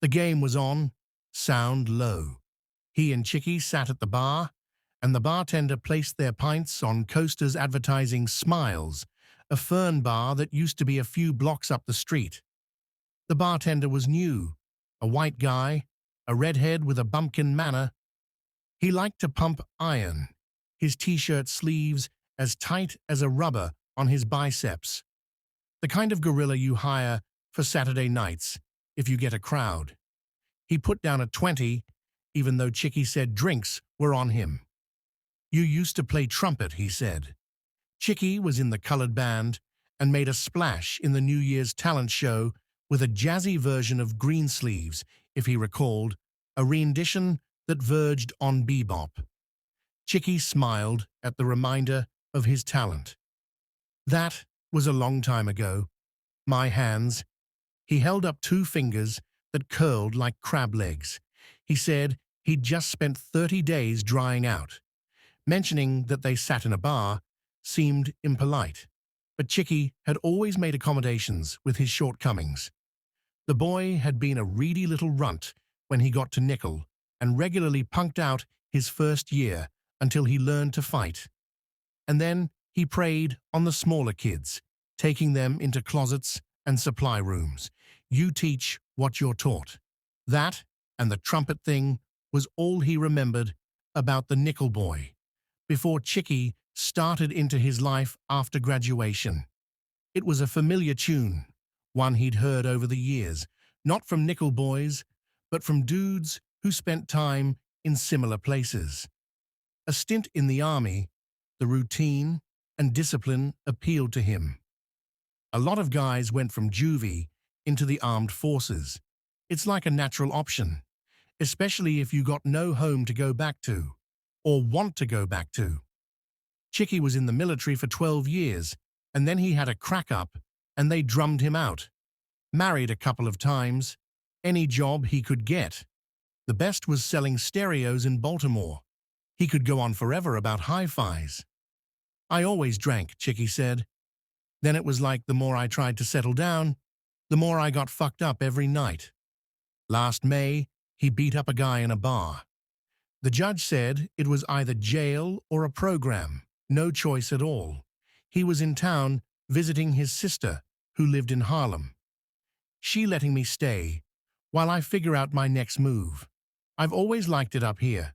The game was on, sound low. He and Chicky sat at the bar, and the bartender placed their pints on coasters advertising Smiles, a fern bar that used to be a few blocks up the street. The bartender was new, a white guy, a redhead with a bumpkin manner. He liked to pump iron, his t-shirt sleeves as tight as a rubber on his biceps. The kind of gorilla you hire for Saturday nights if you get a crowd. He put down a 20, even though Chicky said drinks were on him. "You used to play trumpet," he said. Chicky was in the colored band and made a splash in the New Year's talent show with a jazzy version of Greensleeves, if he recalled, a rendition that verged on bebop. Chicky smiled at the reminder of his talent. "That was a long time ago. My hands." He held up two fingers that curled like crab legs. He said he'd just spent 30 days drying out. Mentioning that they sat in a bar seemed impolite, but Chicky had always made accommodations with his shortcomings. The boy had been a reedy little runt when he got to nickel and regularly punked out his first year until he learned to fight. And then he preyed on the smaller kids, taking them into closets and supply rooms. "You teach what you're taught." That and the trumpet thing was all he remembered about the nickel boy before Chicky started into his life after graduation. It was a familiar tune, one he'd heard over the years, not from nickel boys, but from dudes who spent time in similar places. A stint in the army, the routine and discipline appealed to him. A lot of guys went from juvie into the armed forces. It's like a natural option, especially if you got no home to go back to, or want to go back to. Chicky was in the military for 12 years, and then he had a crack-up, and they drummed him out. Married a couple of times, any job he could get. The best was selling stereos in Baltimore. He could go on forever about hi-fis. "I always drank," Chicky said. "Then it was like the more I tried to settle down, the more I got fucked up every night." Last May, he beat up a guy in a bar. The judge said it was either jail or a program, no choice at all. He was in town visiting his sister, who lived in Harlem. "She letting me stay while I figure out my next move. I've always liked it up here."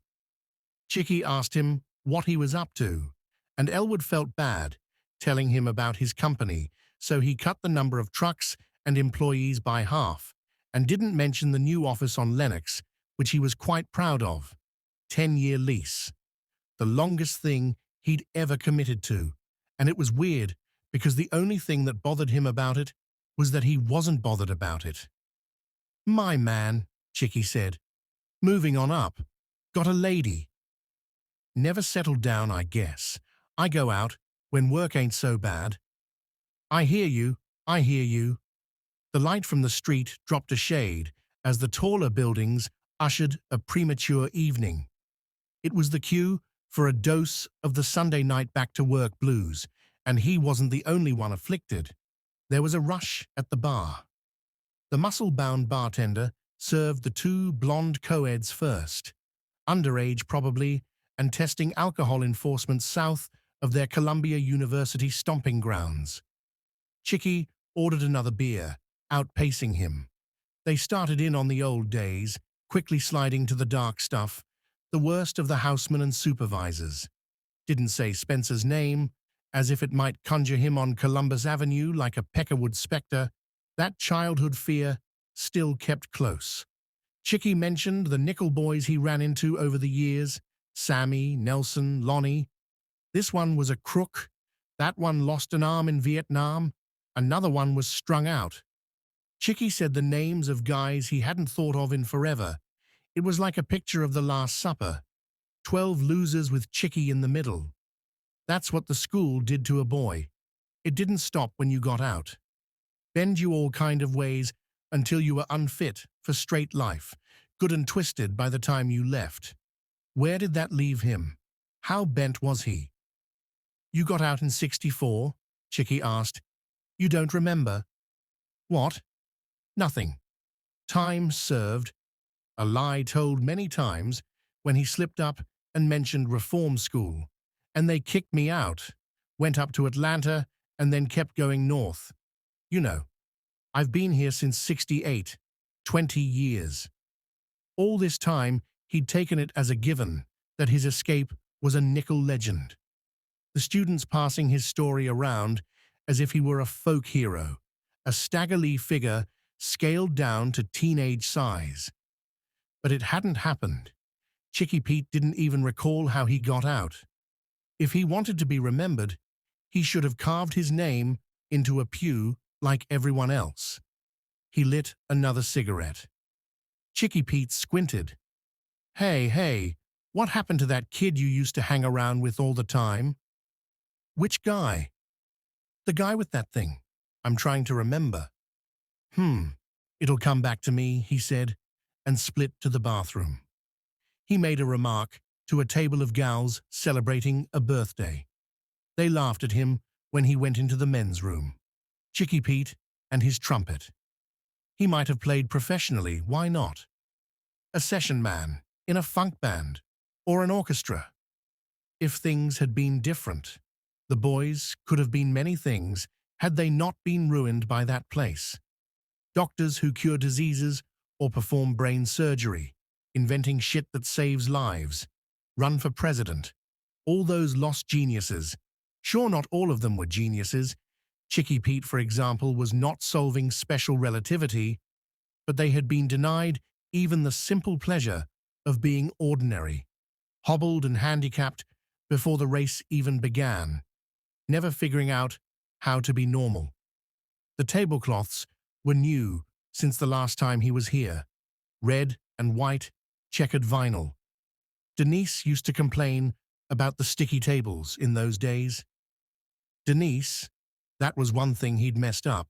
Chicky asked him what he was up to, and Elwood felt bad, telling him about his company, so he cut the number of trucks and employees by half, and didn't mention the new office on Lenox, which he was quite proud of. 10-year lease. The longest thing he'd ever committed to, and it was weird because the only thing that bothered him about it was that he wasn't bothered about it. "My man," Chicky said. "Moving on up. Got a lady. Never settled down, I guess. I go out when work ain't so bad." "I hear you, I hear you." The light from the street dropped a shade as the taller buildings ushered a premature evening. It was the cue for a dose of the Sunday night back-to-work blues, and he wasn't the only one afflicted. There was a rush at the bar. The muscle-bound bartender served the two blonde co-eds first, underage probably, and testing alcohol enforcement south of their Columbia University stomping grounds. Chicky ordered another beer, outpacing him. They started in on the old days, quickly sliding to the dark stuff, the worst of the housemen and supervisors. Didn't say Spencer's name, as if it might conjure him on Columbus Avenue like a Peckerwood specter. That childhood fear still kept close. Chicky mentioned the nickel boys he ran into over the years, Sammy, Nelson, Lonnie. This one was a crook. That one lost an arm in Vietnam. Another one was strung out. Chicky said the names of guys he hadn't thought of in forever. It was like a picture of the Last Supper. 12 losers with Chicky in the middle. That's what the school did to a boy. It didn't stop when you got out. Bend you all kind of ways until you were unfit for straight life, good and twisted by the time you left. Where did that leave him? How bent was he? "You got out in '64? Chicky asked. "You don't remember?" "What?" "Nothing." Time served, a lie told many times when he slipped up and mentioned reform school. And they kicked me out, went up to Atlanta, and then kept going north. You know, I've been here since '68, 20 years. All this time, he'd taken it as a given that his escape was a nickel legend. The students passing his story around as if he were a folk hero, a staggerly figure scaled down to teenage size. But it hadn't happened. Chicky Pete didn't even recall how he got out. If he wanted to be remembered, he should have carved his name into a pew like everyone else. He lit another cigarette. Chicky Pete squinted. Hey, what happened to that kid you used to hang around with all the time? Which guy? The guy with that thing. I'm trying to remember. It'll come back to me, he said, and split to the bathroom. He made a remark to a table of gals celebrating a birthday. They laughed at him when he went into the men's room. Chicky Pete and his trumpet. He might have played professionally, why not? A session man, in a funk band, or an orchestra. If things had been different, the boys could have been many things had they not been ruined by that place. Doctors who cure diseases or perform brain surgery, inventing shit that saves lives, run for president. All those lost geniuses. Sure, not all of them were geniuses. Chicky Pete, for example, was not solving special relativity, but they had been denied even the simple pleasure of being ordinary, hobbled and handicapped before the race even began, never figuring out how to be normal. The tablecloths were new since the last time he was here, red and white, checkered vinyl. Denise used to complain about the sticky tables in those days. Denise, that was one thing he'd messed up.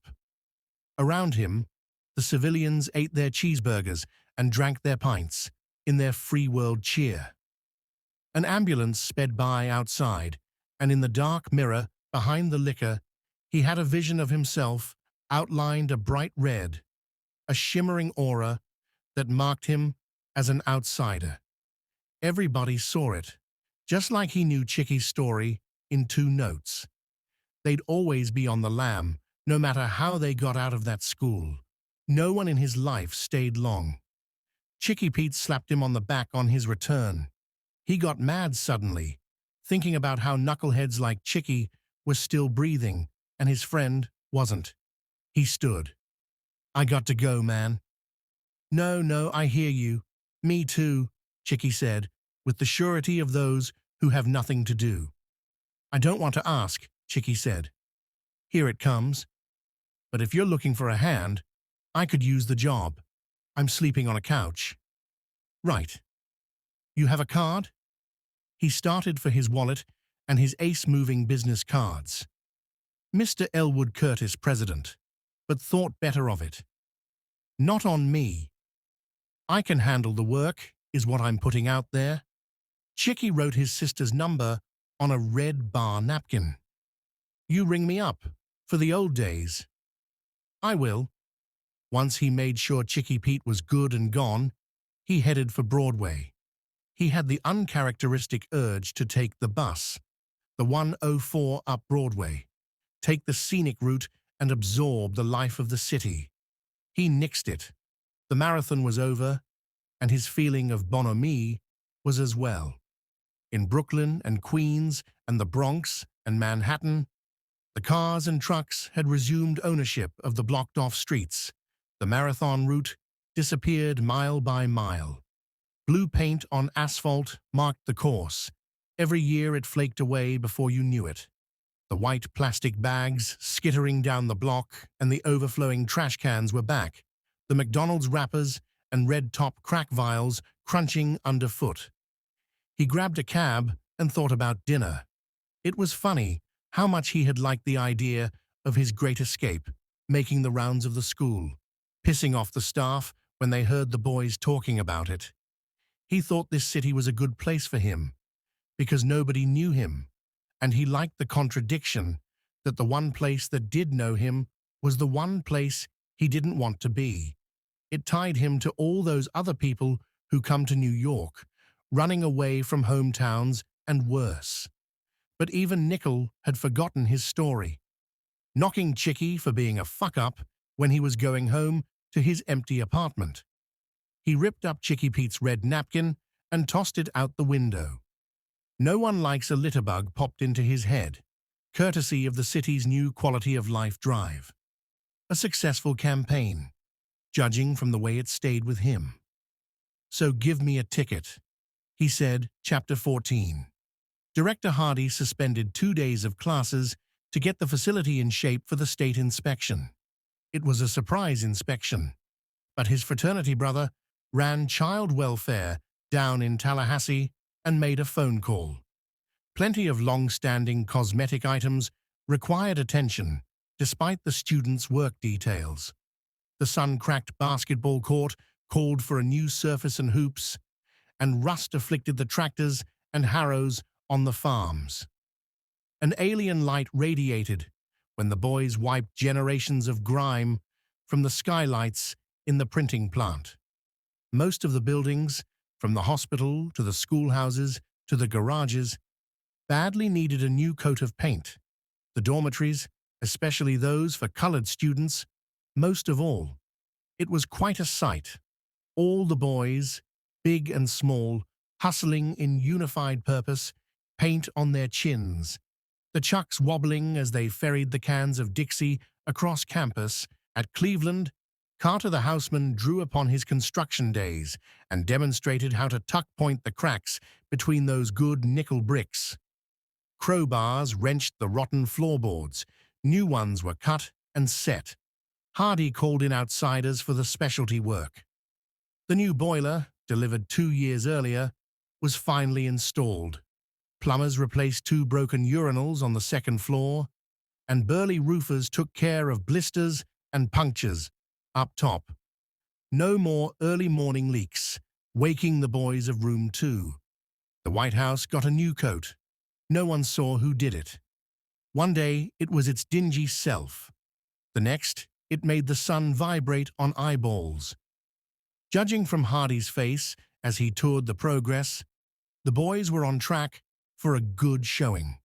Around him, the civilians ate their cheeseburgers and drank their pints in their free world cheer. An ambulance sped by outside, and in the dark mirror behind the liquor, he had a vision of himself outlined a bright red, a shimmering aura that marked him as an outsider. Everybody saw it, just like he knew Chicky's story in 2 notes. They'd always be on the lam, no matter how they got out of that school. No one in his life stayed long. Chicky Pete slapped him on the back on his return. He got mad suddenly, thinking about how knuckleheads like Chicky were still breathing, and his friend wasn't. He stood. I got to go, man. No, I hear you. Me too, Chicky said, with the surety of those who have nothing to do. I don't want to ask, Chicky said. Here it comes. But if you're looking for a hand, I could use the job. I'm sleeping on a couch. Right. You have a card? He started for his wallet and his ace-moving business cards. Mr. Elwood Curtis, President, but thought better of it. Not on me. I can handle the work, is what I'm putting out there. Chicky wrote his sister's number on a red bar napkin. You ring me up, for the old days. I will. Once he made sure Chicky Pete was good and gone, he headed for Broadway. He had the uncharacteristic urge to take the bus, the 104 up Broadway, take the scenic route and absorb the life of the city. He nixed it. The marathon was over, and his feeling of bonhomie was as well. In Brooklyn and Queens and the Bronx and Manhattan, the cars and trucks had resumed ownership of the blocked-off streets. The marathon route disappeared mile by mile. Blue paint on asphalt marked the course. Every year it flaked away before you knew it. The white plastic bags skittering down the block and the overflowing trash cans were back, the McDonald's wrappers and red-top crack vials crunching underfoot. He grabbed a cab and thought about dinner. It was funny how much he had liked the idea of his great escape, making the rounds of the school, pissing off the staff when they heard the boys talking about it. He thought this city was a good place for him, because nobody knew him, and he liked the contradiction that the one place that did know him was the one place he didn't want to be. It tied him to all those other people who come to New York, running away from hometowns and worse. But even Nickel had forgotten his story, knocking Chicky for being a fuck-up when he was going home to his empty apartment. He ripped up Chicky Pete's red napkin and tossed it out the window. No one likes a litterbug popped into his head, courtesy of the city's new quality of life drive. A successful campaign, judging from the way it stayed with him. So give me a ticket, he said, Chapter 14. Director Hardy suspended 2 days of classes to get the facility in shape for the state inspection. It was a surprise inspection, but his fraternity brother ran child welfare down in Tallahassee and made a phone call. Plenty of long-standing cosmetic items required attention, despite the students' work details. The sun-cracked basketball court called for a new surface and hoops, and rust afflicted the tractors and harrows on the farms. An alien light radiated when the boys wiped generations of grime from the skylights in the printing plant. Most of the buildings, from the hospital to the schoolhouses to the garages, badly needed a new coat of paint. The dormitories, especially those for colored students, most of all. It was quite a sight. All the boys, big and small, hustling in unified purpose, paint on their chins, the chucks wobbling as they ferried the cans of Dixie across campus. At Cleveland, Carter the houseman drew upon his construction days and demonstrated how to tuck-point the cracks between those good nickel bricks. Crowbars wrenched the rotten floorboards. New ones were cut and set. Hardy called in outsiders for the specialty work. The new boiler, delivered 2 years earlier, was finally installed. Plumbers replaced 2 broken urinals on the second floor, and burly roofers took care of blisters and punctures up top. No more early morning leaks, waking the boys of room 2. The White House got a new coat. No one saw who did it. One day, it was its dingy self. The next, it made the sun vibrate on eyeballs. Judging from Hardy's face as he toured the progress, the boys were on track for a good showing.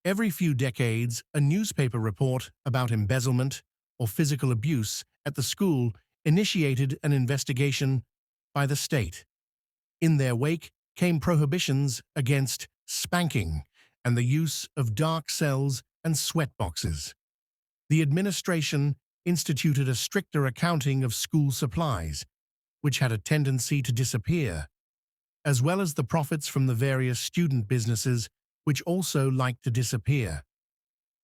Every few decades, a newspaper report about embezzlement or physical abuse at the school initiated an investigation by the state. In their wake came prohibitions against spanking and the use of dark cells and sweatboxes. The administration instituted a stricter accounting of school supplies, which had a tendency to disappear, as well as the profits from the various student businesses, which also liked to disappear.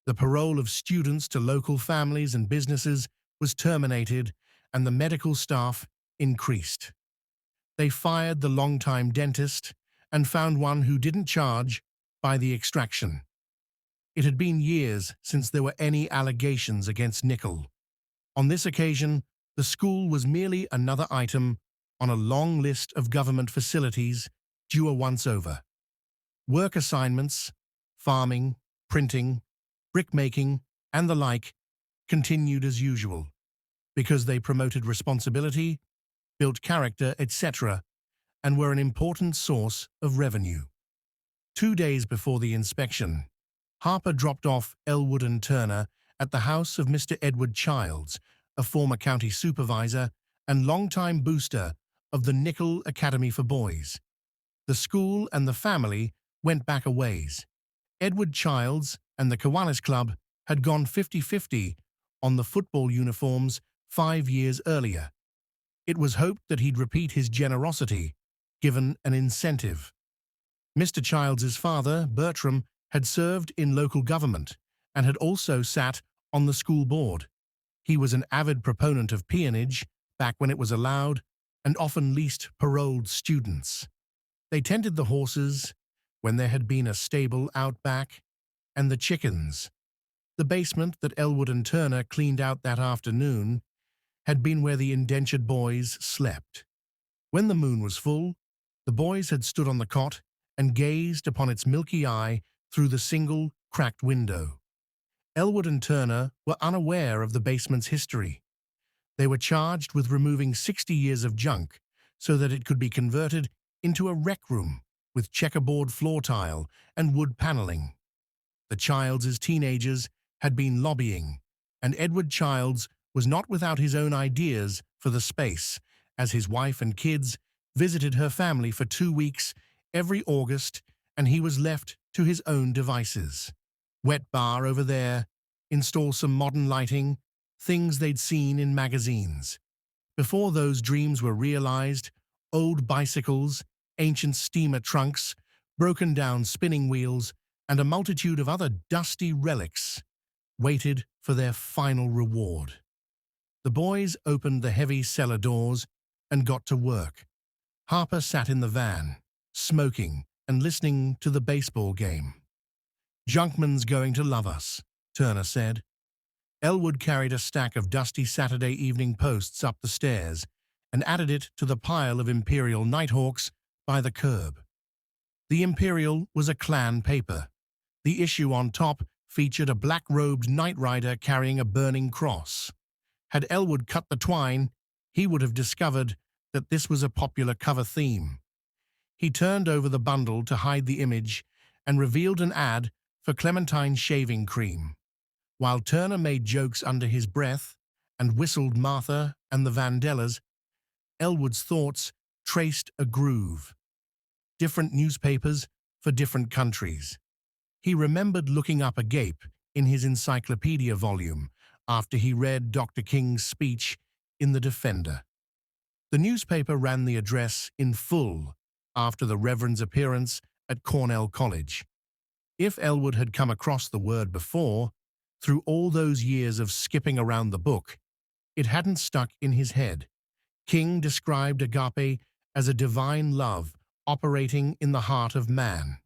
The parole of students to local families and businesses was terminated, and the medical staff increased. They fired the longtime dentist and found one who didn't charge by the extraction. It had been years since there were any allegations against Nickel. On this occasion, the school was merely another item on a long list of government facilities due a once-over. Work assignments, farming, printing, brickmaking, and the like continued as usual, because they promoted responsibility, built character, etc., and were an important source of revenue. 2 days before the inspection, Harper dropped off Elwood and Turner at the house of Mr. Edward Childs, a former county supervisor and longtime booster of the Nickel Academy for Boys. The school and the family went back a ways. Edward Childs and the Kiwanis Club had gone 50-50 on the football uniforms 5 years earlier. It was hoped that he'd repeat his generosity, given an incentive. Mr. Childs's father, Bertram, had served in local government and had also sat on the school board. He was an avid proponent of peonage back when it was allowed and often leased paroled students. They tended the horses when there had been a stable out back, and the chickens. The basement that Elwood and Turner cleaned out that afternoon had been where the indentured boys slept. When the moon was full, the boys had stood on the cot and gazed upon its milky eye through the single, cracked window. Elwood and Turner were unaware of the basement's history. They were charged with removing 60 years of junk so that it could be converted into a rec room with checkerboard floor tile and wood paneling. The Childs' teenagers had been lobbying, and Edward Childs was not without his own ideas for the space, as his wife and kids visited her family for 2 weeks every August, and he was left to his own devices. Wet bar over there, install some modern lighting, things they'd seen in magazines. Before those dreams were realized, old bicycles, ancient steamer trunks, broken down spinning wheels, and a multitude of other dusty relics waited for their final reward. The boys opened the heavy cellar doors and got to work. Harper sat in the van, smoking and listening to the baseball game. "Junkman's going to love us," Turner said. Elwood carried a stack of dusty Saturday Evening Posts up the stairs and added it to the pile of Imperial Nighthawks by the curb. The Imperial was a Klan paper. The issue on top featured a black-robed night rider carrying a burning cross. Had Elwood cut the twine, he would have discovered that this was a popular cover theme. He turned over the bundle to hide the image and revealed an ad for Clementine shaving cream, while Turner made jokes under his breath and whistled Martha and the Vandellas. Elwood's thoughts traced a groove. Different newspapers for different countries. He remembered looking up agape in his encyclopedia volume after he read Dr. King's speech in The Defender. The newspaper ran the address in full after the Reverend's appearance at Cornell College. If Elwood had come across the word before, through all those years of skipping around the book, it hadn't stuck in his head. King described agape as a divine love operating in the heart of man,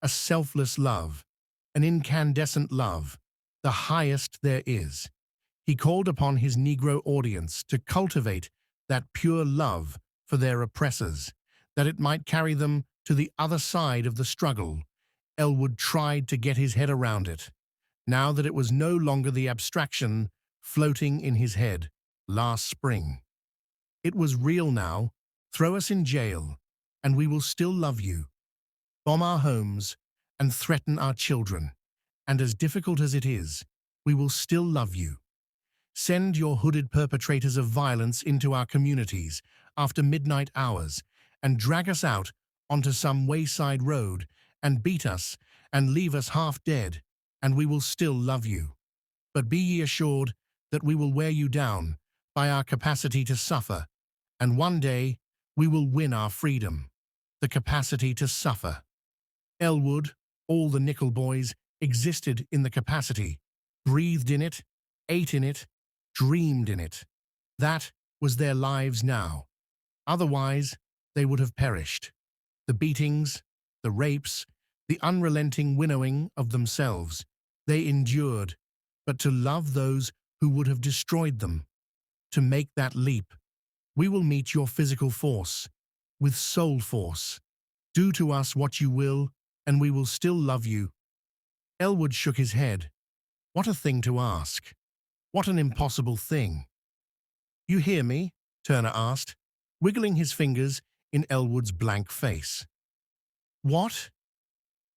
a selfless love, an incandescent love, the highest there is. He called upon his Negro audience to cultivate that pure love for their oppressors, that it might carry them to the other side of the struggle. Elwood tried to get his head around it, now that it was no longer the abstraction floating in his head last spring. It was real now. Throw us in jail, and we will still love you. Bomb our homes and threaten our children, and as difficult as it is, we will still love you. Send your hooded perpetrators of violence into our communities after midnight hours and drag us out onto some wayside road and beat us and leave us half dead, and we will still love you. But be ye assured that we will wear you down by our capacity to suffer, and one day we will win our freedom, the capacity to suffer. Elwood, all the Nickel Boys, existed in the capacity, breathed in it, ate in it, dreamed in it. That was their lives now. Otherwise, they would have perished. The beatings, the rapes, the unrelenting winnowing of themselves, they endured, but to love those who would have destroyed them, to make that leap. We will meet your physical force with soul force. Do to us what you will, and we will still love you. Elwood shook his head. What a thing to ask. What an impossible thing. You hear me? Turner asked, wiggling his fingers in Elwood's blank face. What?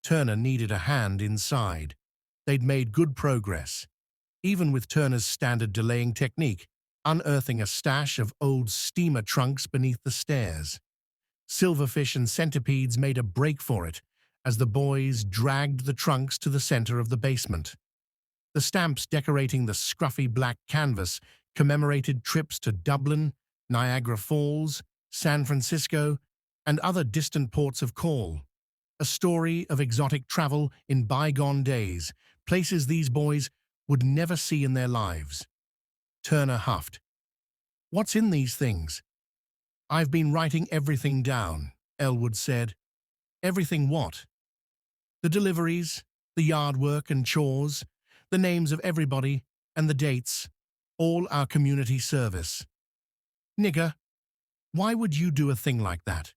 Turner needed a hand inside. They'd made good progress, even with Turner's standard delaying technique, unearthing a stash of old steamer trunks beneath the stairs. Silverfish and centipedes made a break for it as the boys dragged the trunks to the center of the basement. The stamps decorating the scruffy black canvas commemorated trips to Dublin, Niagara Falls, San Francisco, and other distant ports of call. A story of exotic travel in bygone days, places these boys would never see in their lives. Turner huffed. What's in these things? I've been writing everything down, Elwood said. Everything what? The deliveries, the yard work and chores, the names of everybody, and the dates, all our community service. Nigger, why would you do a thing like that?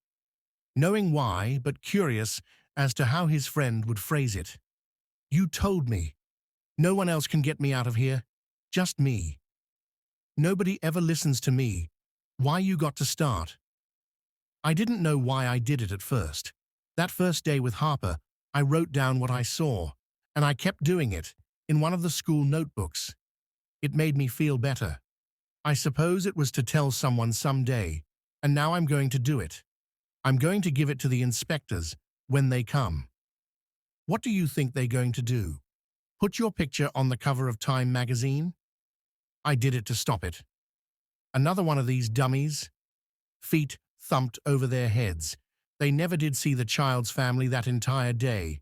Knowing why, but curious as to how his friend would phrase it. You told me. No one else can get me out of here. Just me. Nobody ever listens to me. Why you got to start? I didn't know why I did it at first. That first day with Harper, I wrote down what I saw, and I kept doing it in one of the school notebooks. It made me feel better. I suppose it was to tell someone someday, and now I'm going to do it. I'm going to give it to the inspectors when they come. What do you think they're going to do? Put your picture on the cover of Time magazine? I did it to stop it. Another one of these dummies. Feet thumped over their heads. They never did see the child's family that entire day.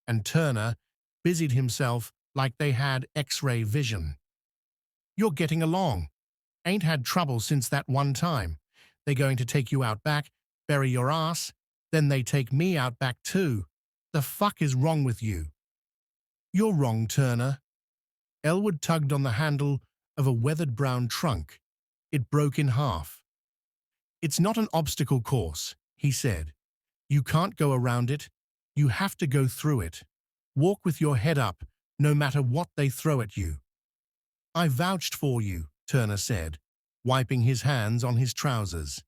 And Turner busied himself like they had X-ray vision. You're getting along. Ain't had trouble since that one time. They going to take you out back, bury your ass, then they take me out back too. The fuck is wrong with you? You're wrong, Turner. Elwood tugged on the handle of a weathered brown trunk. It broke in half. It's not an obstacle course, he said. You can't go around it. You have to go through it. Walk with your head up, no matter what they throw at you. I vouched for you, Turner said, wiping his hands on his trousers.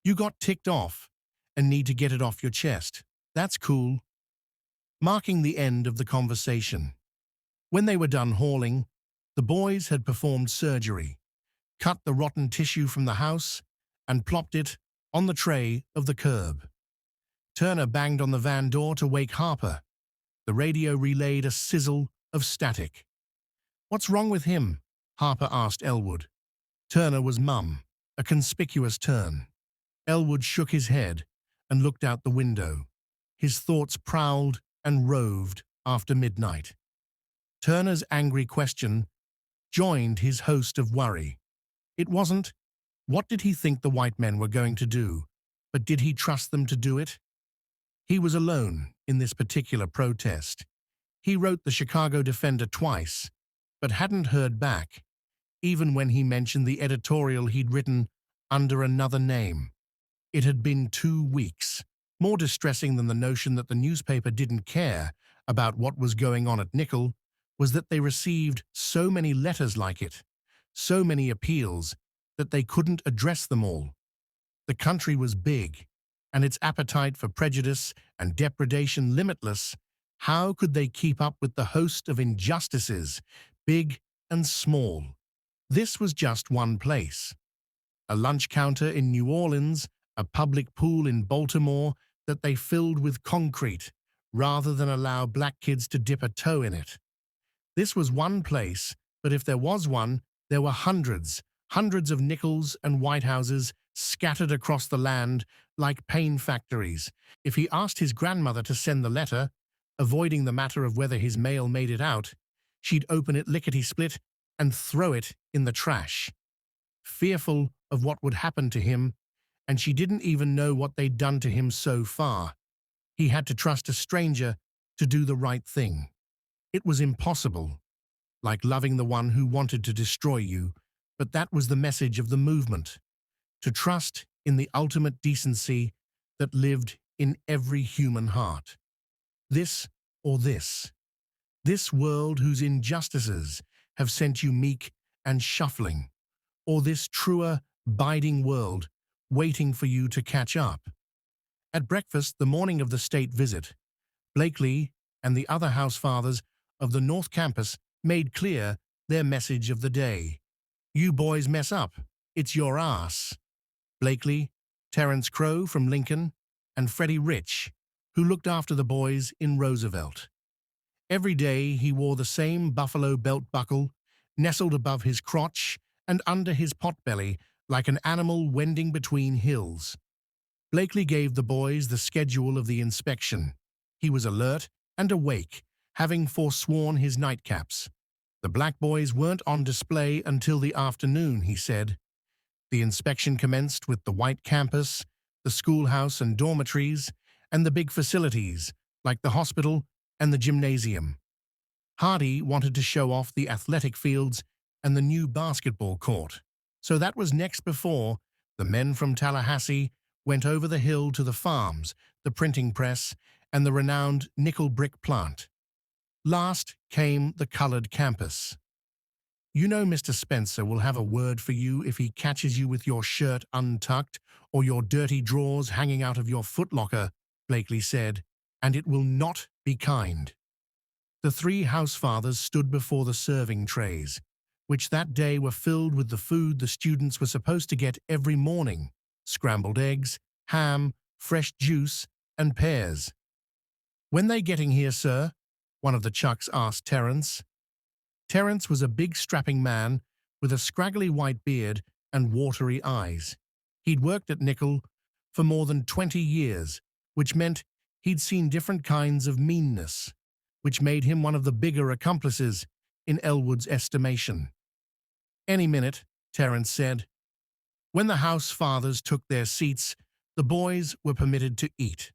You got ticked off and need to get it off your chest. That's cool. Marking the end of the conversation. When they were done hauling, the boys had performed surgery, cut the rotten tissue from the house, and plopped it on the tray of the curb. Turner banged on the van door to wake Harper. The radio relayed a sizzle of static. What's wrong with him? Harper asked Elwood. Turner was mum, a conspicuous turn. Elwood shook his head and looked out the window. His thoughts prowled and roved after midnight. Turner's angry question joined his host of worry. It wasn't, what did he think the white men were going to do, but did he trust them to do it? He was alone in this particular protest. He wrote the Chicago Defender twice, but hadn't heard back, even when he mentioned the editorial he'd written under another name. It had been 2 weeks. More distressing than the notion that the newspaper didn't care about what was going on at Nickel was that they received so many letters like it, so many appeals, that they couldn't address them all. The country was big, and its appetite for prejudice and depredation limitless. How could they keep up with the host of injustices, big and small? This was just one place. A lunch counter in New Orleans, a public pool in Baltimore that they filled with concrete, rather than allow black kids to dip a toe in it. This was one place, but if there was one, there were hundreds of Nichols and White Houses scattered across the land like pain factories. If he asked his grandmother to send the letter, avoiding the matter of whether his mail made it out, she'd open it lickety-split and throw it in the trash. Fearful of what would happen to him, and she didn't even know what they'd done to him so far. He had to trust a stranger to do the right thing. It was impossible, like loving the one who wanted to destroy you, but that was the message of the movement, to trust in the ultimate decency that lived in every human heart. This or this. This world whose injustices have sent you meek and shuffling, or this truer, biding world waiting for you to catch up. At breakfast the morning of the state visit, Blakely and the other house fathers of the North Campus made clear their message of the day. You boys mess up, it's your ass. Blakely, Terence Crow from Lincoln, and Freddie Rich, who looked after the boys in Roosevelt. Every day he wore the same buffalo belt buckle, nestled above his crotch and under his potbelly like an animal wending between hills. Blakely gave the boys the schedule of the inspection. He was alert and awake, having forsworn his nightcaps. The black boys weren't on display until the afternoon, he said. The inspection commenced with the white campus, the schoolhouse and dormitories, and the big facilities, like the hospital and the gymnasium. Hardy wanted to show off the athletic fields and the new basketball court. So that was next before the men from Tallahassee went over the hill to the farms, the printing press, and the renowned nickel brick plant. Last came the colored campus. You know Mr. Spencer will have a word for you if he catches you with your shirt untucked or your dirty drawers hanging out of your footlocker, Blakely said, and it will not be kind. The three housefathers stood before the serving trays, which that day were filled with the food the students were supposed to get every morning: scrambled eggs, ham, fresh juice, and pears. "When they getting here, sir?" one of the Chucks asked Terence. Terence was a big strapping man with a scraggly white beard and watery eyes. He'd worked at Nickel for more than 20 years, which meant he'd seen different kinds of meanness, which made him one of the bigger accomplices in Elwood's estimation. "Any minute," Terence said. When the house fathers took their seats, the boys were permitted to eat.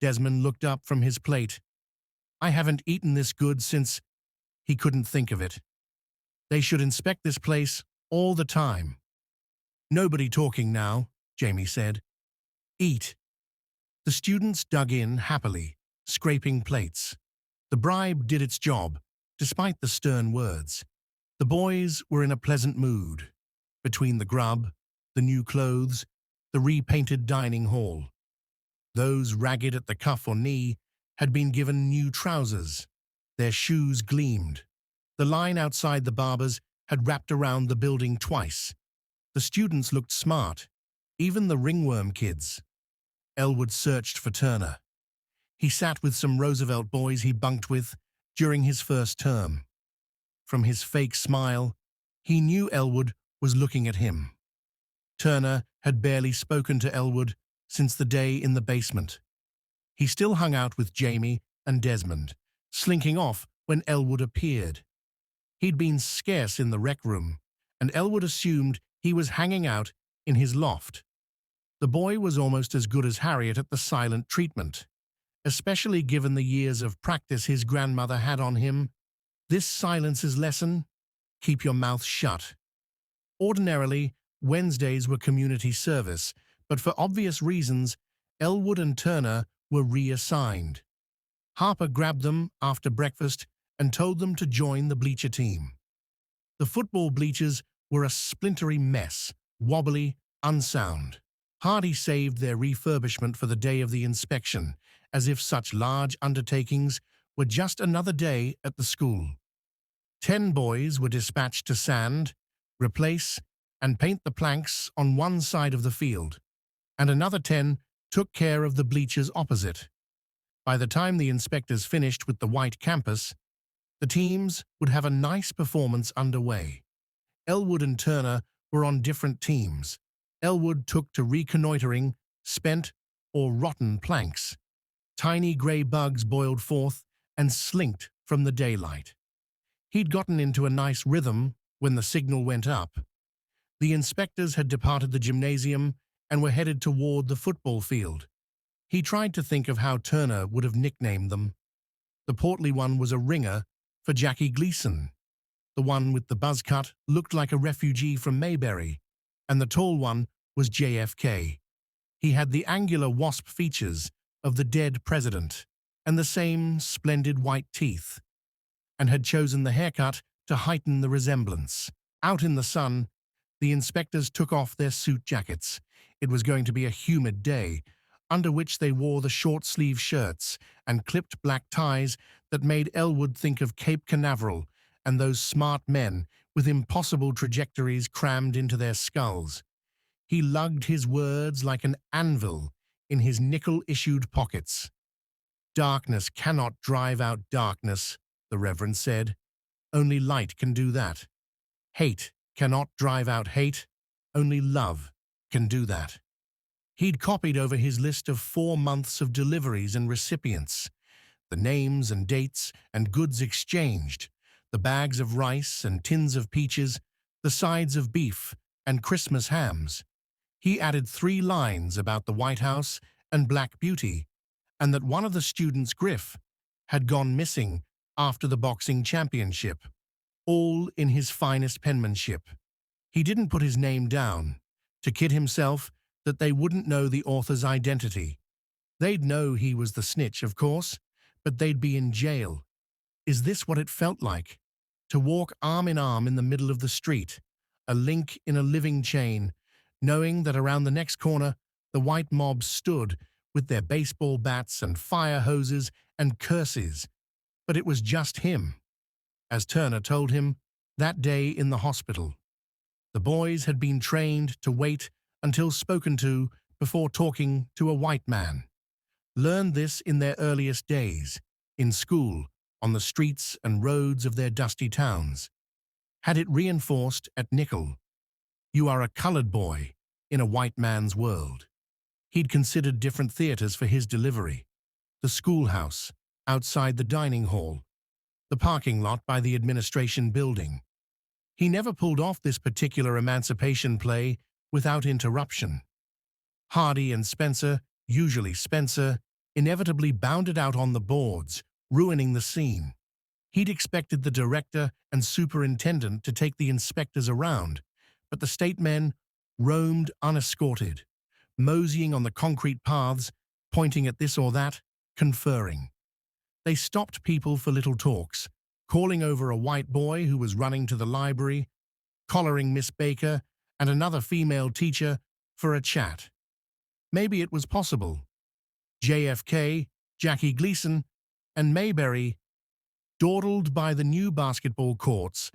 Desmond looked up from his plate. "I haven't eaten this good since—" He couldn't think of it. "They should inspect this place all the time." "Nobody talking now," Jamie said. "Eat." The students dug in happily, scraping plates. The bribe did its job, despite the stern words. The boys were in a pleasant mood, between the grub, the new clothes, the repainted dining hall. Those ragged at the cuff or knee had been given new trousers. Their shoes gleamed. The line outside the barber's had wrapped around the building twice. The students looked smart, even the ringworm kids. Elwood searched for Turner. He sat with some Roosevelt boys he bunked with during his first term. From his fake smile, he knew Elwood was looking at him. Turner had barely spoken to Elwood since the day in the basement. He still hung out with Jamie and Desmond, slinking off when Elwood appeared. He'd been scarce in the rec room, and Elwood assumed he was hanging out in his loft. The boy was almost as good as Harriet at the silent treatment, especially given the years of practice his grandmother had on him. This silence's lesson: keep your mouth shut. Ordinarily, Wednesdays were community service, but for obvious reasons, Elwood and Turner were reassigned. Harper grabbed them after breakfast and told them to join the bleacher team. The football bleachers were a splintery mess, wobbly, unsound. Hardy saved their refurbishment for the day of the inspection, as if such large undertakings were just another day at the school. 10 boys were dispatched to sand, replace, and paint the planks on one side of the field, and another 10 took care of the bleachers opposite. By the time the inspectors finished with the white campus, the teams would have a nice performance underway. Elwood and Turner were on different teams. Elwood took to reconnoitering spent or rotten planks. Tiny grey bugs boiled forth and slinked from the daylight. He'd gotten into a nice rhythm when the signal went up. The inspectors had departed the gymnasium and were headed toward the football field. He tried to think of how Turner would have nicknamed them. The portly one was a ringer for Jackie Gleason. The one with the buzz cut looked like a refugee from Mayberry, and the tall one was JFK. He had the angular wasp features of the dead president and the same splendid white teeth, and had chosen the haircut to heighten the resemblance. Out in the sun, the inspectors took off their suit jackets. It was going to be a humid day, under which they wore the short-sleeve shirts and clipped black ties that made Elwood think of Cape Canaveral and those smart men with impossible trajectories crammed into their skulls. He lugged his words like an anvil in his nickel-issued pockets. "Darkness cannot drive out darkness," the Reverend said. "Only light can do that. Hate cannot drive out hate. Only love can do that." He'd copied over his list of 4 months of deliveries and recipients, the names and dates and goods exchanged, the bags of rice and tins of peaches, the sides of beef and Christmas hams. He added 3 lines about the White House and Black Beauty, and that one of the students, Griff, had gone missing after the boxing championship, all in his finest penmanship. He didn't put his name down, to kid himself that they wouldn't know the author's identity. They'd know he was the snitch, of course, but they'd be in jail. Is this what it felt like? to walk arm in arm in the middle of the street, a link in a living chain, knowing that around the next corner the white mob stood with their baseball bats and fire hoses and curses. But it was just him, as Turner told him that day in the hospital. The boys had been trained to wait until spoken to before talking to a white man. Learned this in their earliest days, in school, on the streets and roads of their dusty towns. Had it reinforced at Nickel. You are a colored boy in a white man's world. He'd considered different theaters for his delivery. The schoolhouse, outside the dining hall, the parking lot by the administration building. He never pulled off this particular emancipation play without interruption. Hardy and Spencer, usually Spencer, inevitably bounded out on the boards, ruining the scene. He'd expected the director and superintendent to take the inspectors around, but the state men roamed unescorted, moseying on the concrete paths, pointing at this or that, conferring. They stopped people for little talks, calling over a white boy who was running to the library, collaring Miss Baker and another female teacher for a chat. Maybe it was possible. JFK, Jackie Gleason, and Mayberry dawdled by the new basketball courts.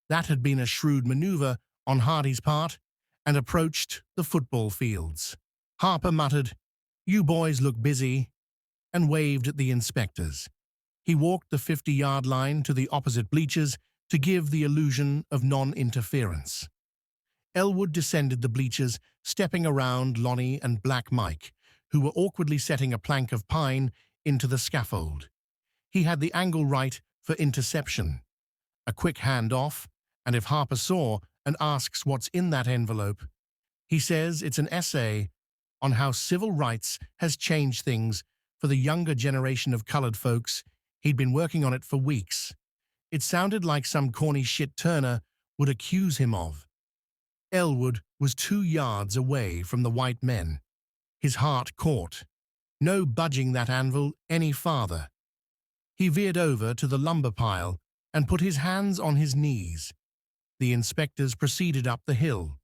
That had been a shrewd maneuver on Hardy's part, and approached the football fields. Harper muttered, "You boys look busy," and waved at the inspectors. He walked the 50-yard line to the opposite bleachers to give the illusion of non-interference. Elwood descended the bleachers, stepping around Lonnie and Black Mike, who were awkwardly setting a plank of pine into the scaffold. He had the angle right for interception. A quick hand-off, and if Harper saw and asks what's in that envelope, he says it's an essay on how civil rights has changed things for the younger generation of colored folks. He'd been working on it for weeks. It sounded like some corny shit Turner would accuse him of. Elwood was 2 yards away from the white men. His heart caught. No budging that anvil any farther. He veered over to the lumber pile and put his hands on his knees. The inspectors proceeded up the hill.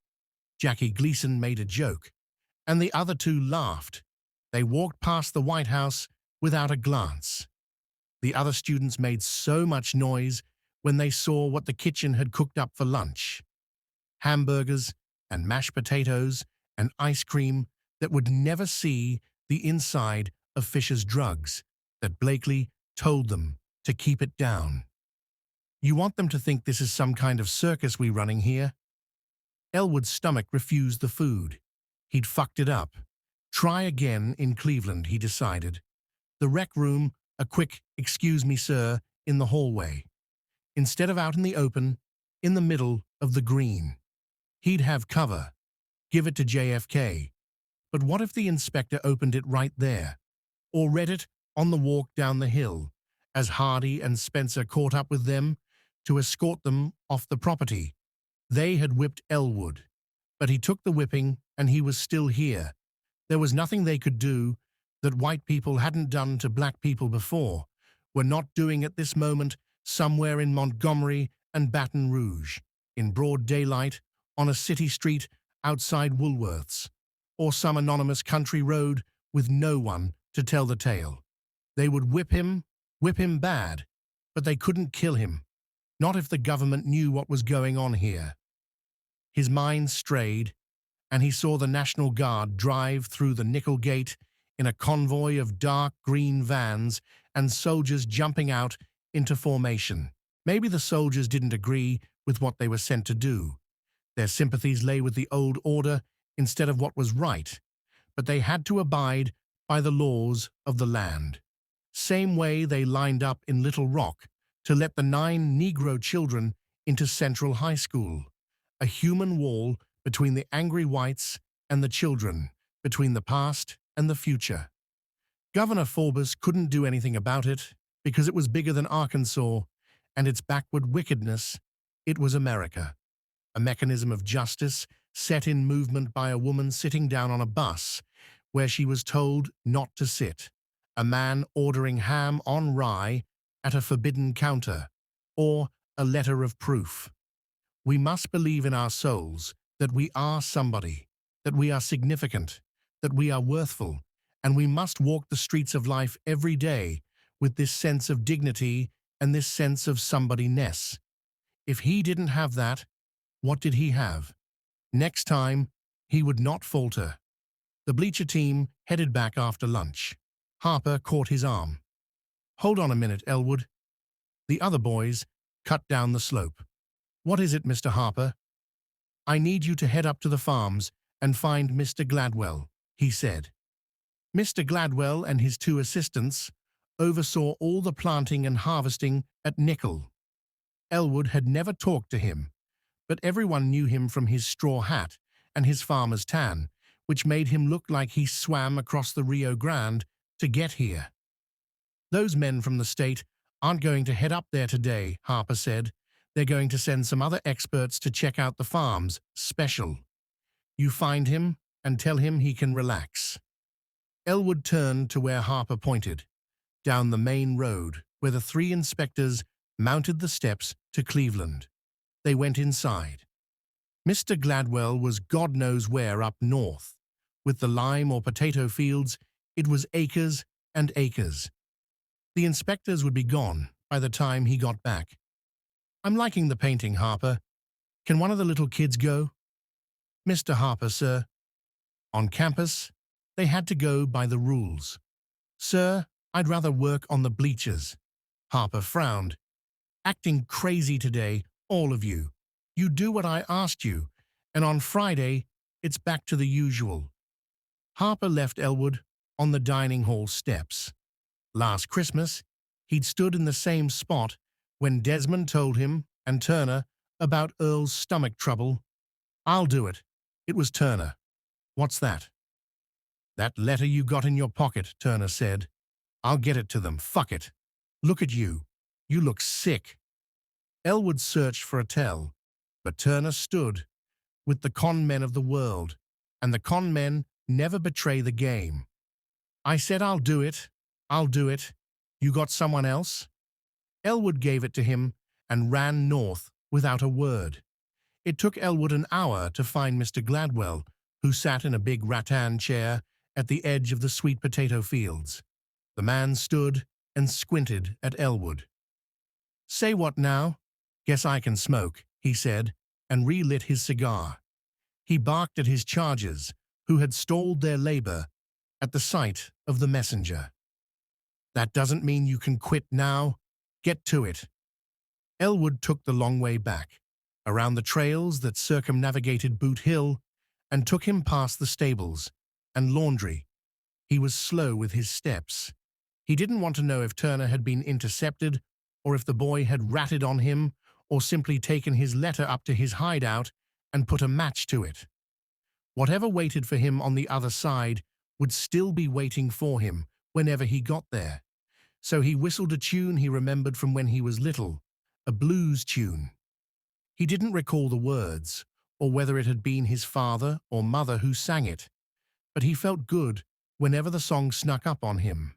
Jackie Gleason made a joke, and the other two laughed. They walked past the White House without a glance. The other students made so much noise when they saw what the kitchen had cooked up for lunch. Hamburgers and mashed potatoes and ice cream that would never see the inside of Fisher's drugs, that Blakely told them to keep it down. You want them to think this is some kind of circus we running here? Elwood's stomach refused the food. He'd fucked it up. Try again in Cleveland, he decided. The rec room, a quick "excuse me, sir," in the hallway. Instead of out in the open, in the middle of the green. He'd have cover. Give it to JFK. But what if the inspector opened it right there? Or read it on the walk down the hill, as Hardy and Spencer caught up with them to escort them off the property? They had whipped Elwood, but he took the whipping and he was still here. There was nothing they could do that white people hadn't done to black people before, were not doing at this moment somewhere in Montgomery and Baton Rouge, in broad daylight, on a city street outside Woolworth's, or some anonymous country road with no one to tell the tale. They would whip him bad, but they couldn't kill him, not if the government knew what was going on here. His mind strayed, and he saw the National Guard drive through the Nickel Gate in a convoy of dark green vans and soldiers jumping out into formation. Maybe the soldiers didn't agree with what they were sent to do. Their sympathies lay with the old order instead of what was right, but they had to abide by the laws of the land. Same way they lined up in Little Rock to let the 9 Negro children into Central High School, a human wall between the angry whites and the children, between the past and the future. Governor Forbes couldn't do anything about it because it was bigger than Arkansas and its backward wickedness. It was America, a mechanism of justice set in movement by a woman sitting down on a bus where she was told not to sit, a man ordering ham on rye at a forbidden counter, or a letter of proof. We must believe in our souls that we are somebody, that we are significant, that we are worthful, and we must walk the streets of life every day with this sense of dignity and this sense of somebody-ness. If he didn't have that, what did he have? Next time, he would not falter. The bleacher team headed back after lunch. Harper caught his arm. "Hold on a minute, Elwood." The other boys cut down the slope. "What is it, Mr. Harper?" "I need you to head up to the farms and find Mr. Gladwell," he said. Mr. Gladwell and his 2 assistants oversaw all the planting and harvesting at Nickel. Elwood had never talked to him, but everyone knew him from his straw hat and his farmer's tan, which made him look like he swam across the Rio Grande to get here. "Those men from the state aren't going to head up there today," Harper said. "They're going to send some other experts to check out the farms, special. You find him and tell him he can relax." Elwood turned to where Harper pointed, down the main road where the 3 inspectors mounted the steps to Cleveland. They went inside. Mr. Gladwell was God knows where up north. With the lime or potato fields, it was acres and acres. The inspectors would be gone by the time he got back. "I'm liking the painting, Harper. Can one of the little kids go?" "Mr. Harper, sir." On campus, they had to go by the rules. "Sir, I'd rather work on the bleachers." Harper frowned. "Acting crazy today, all of you. You do what I asked you, and on Friday, it's back to the usual." Harper left Elwood on the dining hall steps. Last Christmas, he'd stood in the same spot when Desmond told him and Turner about Earl's stomach trouble. "I'll do it." It was Turner. "What's that?" "That letter you got in your pocket," Turner said. "I'll get it to them, fuck it. Look at you. You look sick." Elwood searched for a tell, but Turner stood with the con men of the world, and the con men never betray the game. "I said I'll do it. I'll do it. You got someone else?" Elwood gave it to him and ran north without a word. It took Elwood an hour to find Mr. Gladwell, who sat in a big rattan chair at the edge of the sweet potato fields. The man stood and squinted at Elwood. "Say what now? Guess I can smoke," he said, and relit his cigar. He barked at his charges, who had stalled their labor at the sight of the messenger. "That doesn't mean you can quit now. Get to it." Elwood took the long way back, around the trails that circumnavigated Boot Hill, and took him past the stables and laundry. He was slow with his steps. He didn't want to know if Turner had been intercepted, or if the boy had ratted on him, or simply taken his letter up to his hideout and put a match to it. Whatever waited for him on the other side would still be waiting for him whenever he got there. So he whistled a tune he remembered from when he was little, a blues tune. He didn't recall the words, or whether it had been his father or mother who sang it, but he felt good whenever the song snuck up on him.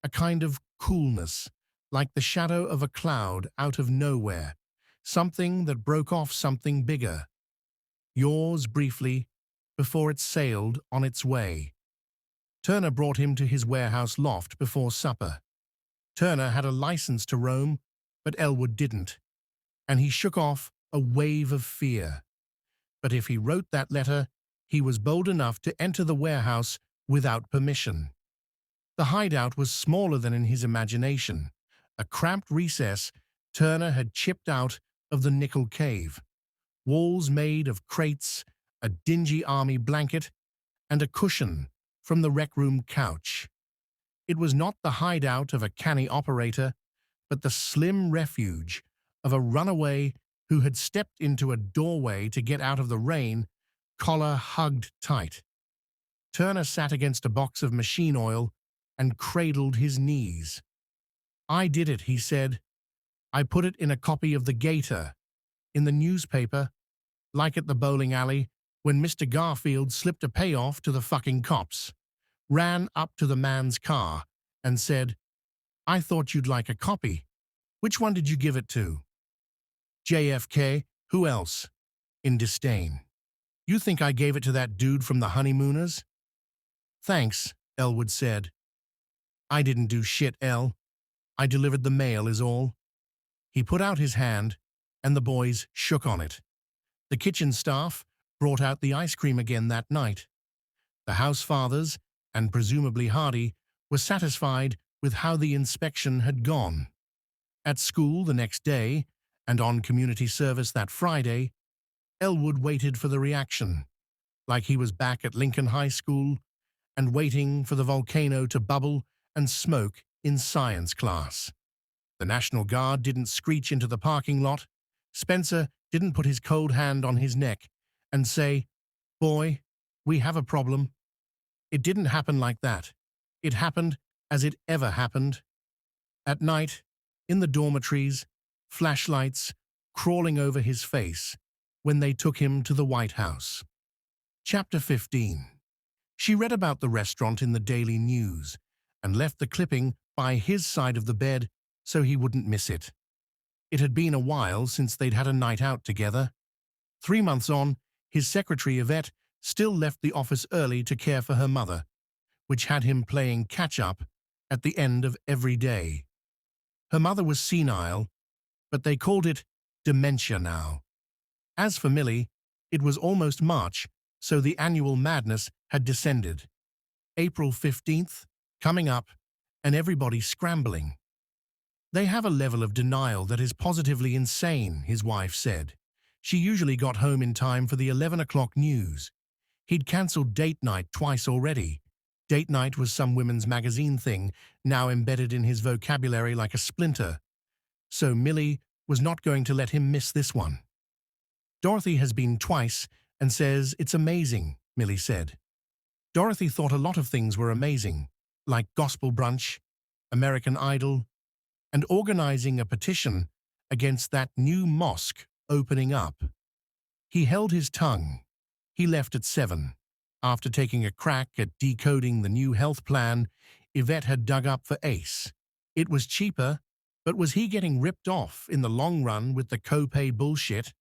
A kind of coolness, like the shadow of a cloud out of nowhere, something that broke off something bigger. Yours briefly, before it sailed on its way. Turner brought him to his warehouse loft before supper. Turner had a license to roam, but Elwood didn't, and he shook off a wave of fear. But if he wrote that letter, he was bold enough to enter the warehouse without permission. The hideout was smaller than in his imagination, a cramped recess Turner had chipped out of the nickel cave. Walls made of crates, a dingy army blanket, and a cushion from the rec room couch. It was not the hideout of a canny operator, but the slim refuge of a runaway who had stepped into a doorway to get out of the rain, collar hugged tight. Turner sat against a box of machine oil and cradled his knees. "I did it," he said. "I put it in a copy of the Gator, in the newspaper, like at the bowling alley when Mr. Garfield slipped a payoff to the fucking cops, ran up to the man's car and said, 'I thought you'd like a copy. Which one did you give it to?' JFK, who else? In disdain. You think I gave it to that dude from the Honeymooners? Thanks, Elwood said. I didn't do shit, El. I delivered the mail is all. He put out his hand, and the boys shook on it. The kitchen staff brought out the ice cream again that night. The house fathers, and presumably Hardy, were satisfied with how the inspection had gone. At school the next day, and on community service that Friday, Elwood waited for the reaction, like he was back at Lincoln High School and waiting for the volcano to bubble and smoke in science class. The National Guard didn't screech into the parking lot. Spencer didn't put his cold hand on his neck and say, "Boy, we have a problem." It didn't happen like that. It happened as it ever happened. At night, in the dormitories, flashlights crawling over his face when they took him to the White House. Chapter 15. She read about the restaurant in the Daily News and left the clipping by his side of the bed so he wouldn't miss it. It had been a while since they'd had a night out together. 3 months on, his secretary Yvette still left the office early to care for her mother, which had him playing catch-up at the end of every day. Her mother was senile, but they called it dementia now. As for Millie, it was almost March, so the annual madness had descended. April 15th, coming up, and everybody scrambling. They have a level of denial that is positively insane, his wife said. She usually got home in time for the 11 o'clock news. He'd cancelled date night twice already. Date night was some women's magazine thing, now embedded in his vocabulary like a splinter. So Millie was not going to let him miss this one. Dorothy has been twice and says it's amazing, Millie said. Dorothy thought a lot of things were amazing, like gospel brunch, American Idol, and organizing a petition against that new mosque opening up. He held his tongue. He left at 7. After taking a crack at decoding the new health plan Yvette had dug up for Ace. It was cheaper, but was he getting ripped off in the long run with the copay bullshit?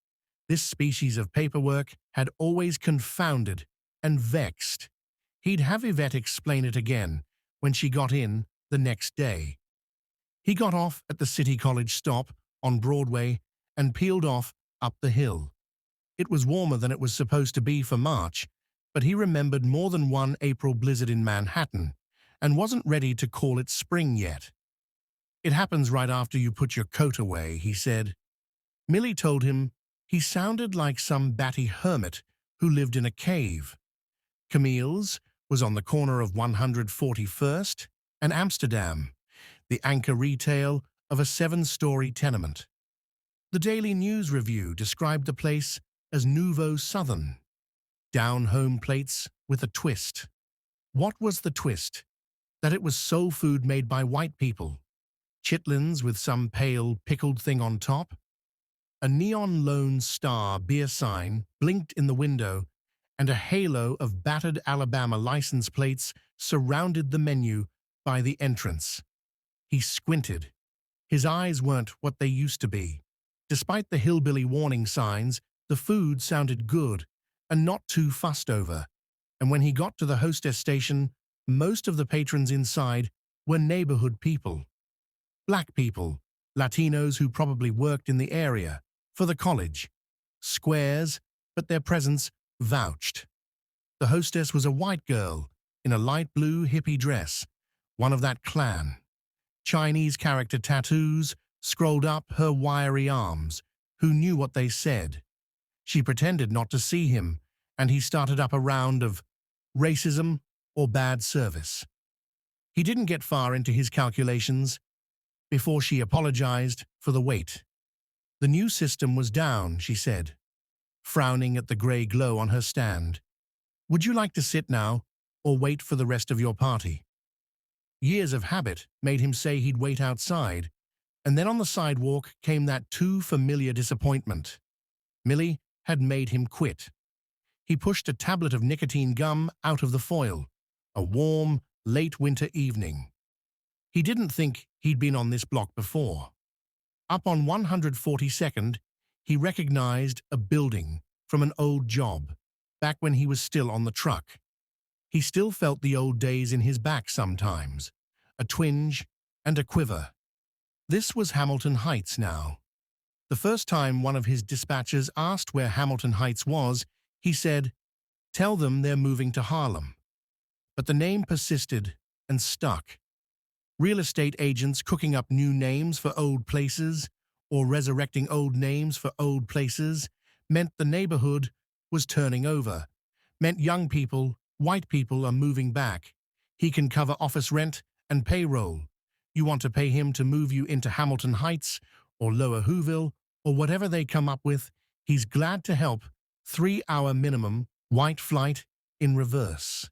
This species of paperwork had always confounded and vexed. He'd have Yvette explain it again when she got in the next day. He got off at the City College stop on Broadway and peeled off up the hill. It was warmer than it was supposed to be for March, but he remembered more than one April blizzard in Manhattan and wasn't ready to call it spring yet. It happens right after you put your coat away, he said. Millie told him he sounded like some batty hermit who lived in a cave. Camille's was on the corner of 141st and Amsterdam, the anchor retail of a 7-story tenement. The Daily News Review described the place as nouveau southern. Down-home plates with a twist. What was the twist? That it was soul food made by white people. Chitlins with some pale, pickled thing on top. A neon Lone Star beer sign blinked in the window, and a halo of battered Alabama license plates surrounded the menu by the entrance. He squinted. His eyes weren't what they used to be. Despite the hillbilly warning signs, the food sounded good and not too fussed over, and when he got to the hostess station, most of the patrons inside were neighborhood people. Black people, Latinos who probably worked in the area, for the college. Squares, but their presence vouched. The hostess was a white girl in a light blue hippie dress, one of that clan. Chinese character tattoos scrolled up her wiry arms, who knew what they said. She pretended not to see him, and he started up a round of racism or bad service. He didn't get far into his calculations before she apologized for the wait. The new system was down, she said, frowning at the gray glow on her stand. Would you like to sit now or wait for the rest of your party? Years of habit made him say he'd wait outside, and then on the sidewalk came that too familiar disappointment. Millie had made him quit. He pushed a tablet of nicotine gum out of the foil, a warm, late winter evening. He didn't think he'd been on this block before. Up on 142nd, He recognized a building from an old job, back when he was still on the truck. He still felt the old days in his back sometimes, a twinge and a quiver. This was Hamilton Heights now. The first time one of his dispatchers asked where Hamilton Heights was, he said, "Tell them they're moving to Harlem." But the name persisted and stuck. Real estate agents cooking up new names for old places, or resurrecting old names for old places, meant the neighborhood was turning over, meant young people, white people are moving back. He can cover office rent and payroll. You want to pay him to move you into Hamilton Heights or Lower Whoville or whatever they come up with, he's glad to help. 3-hour minimum, white flight in reverse.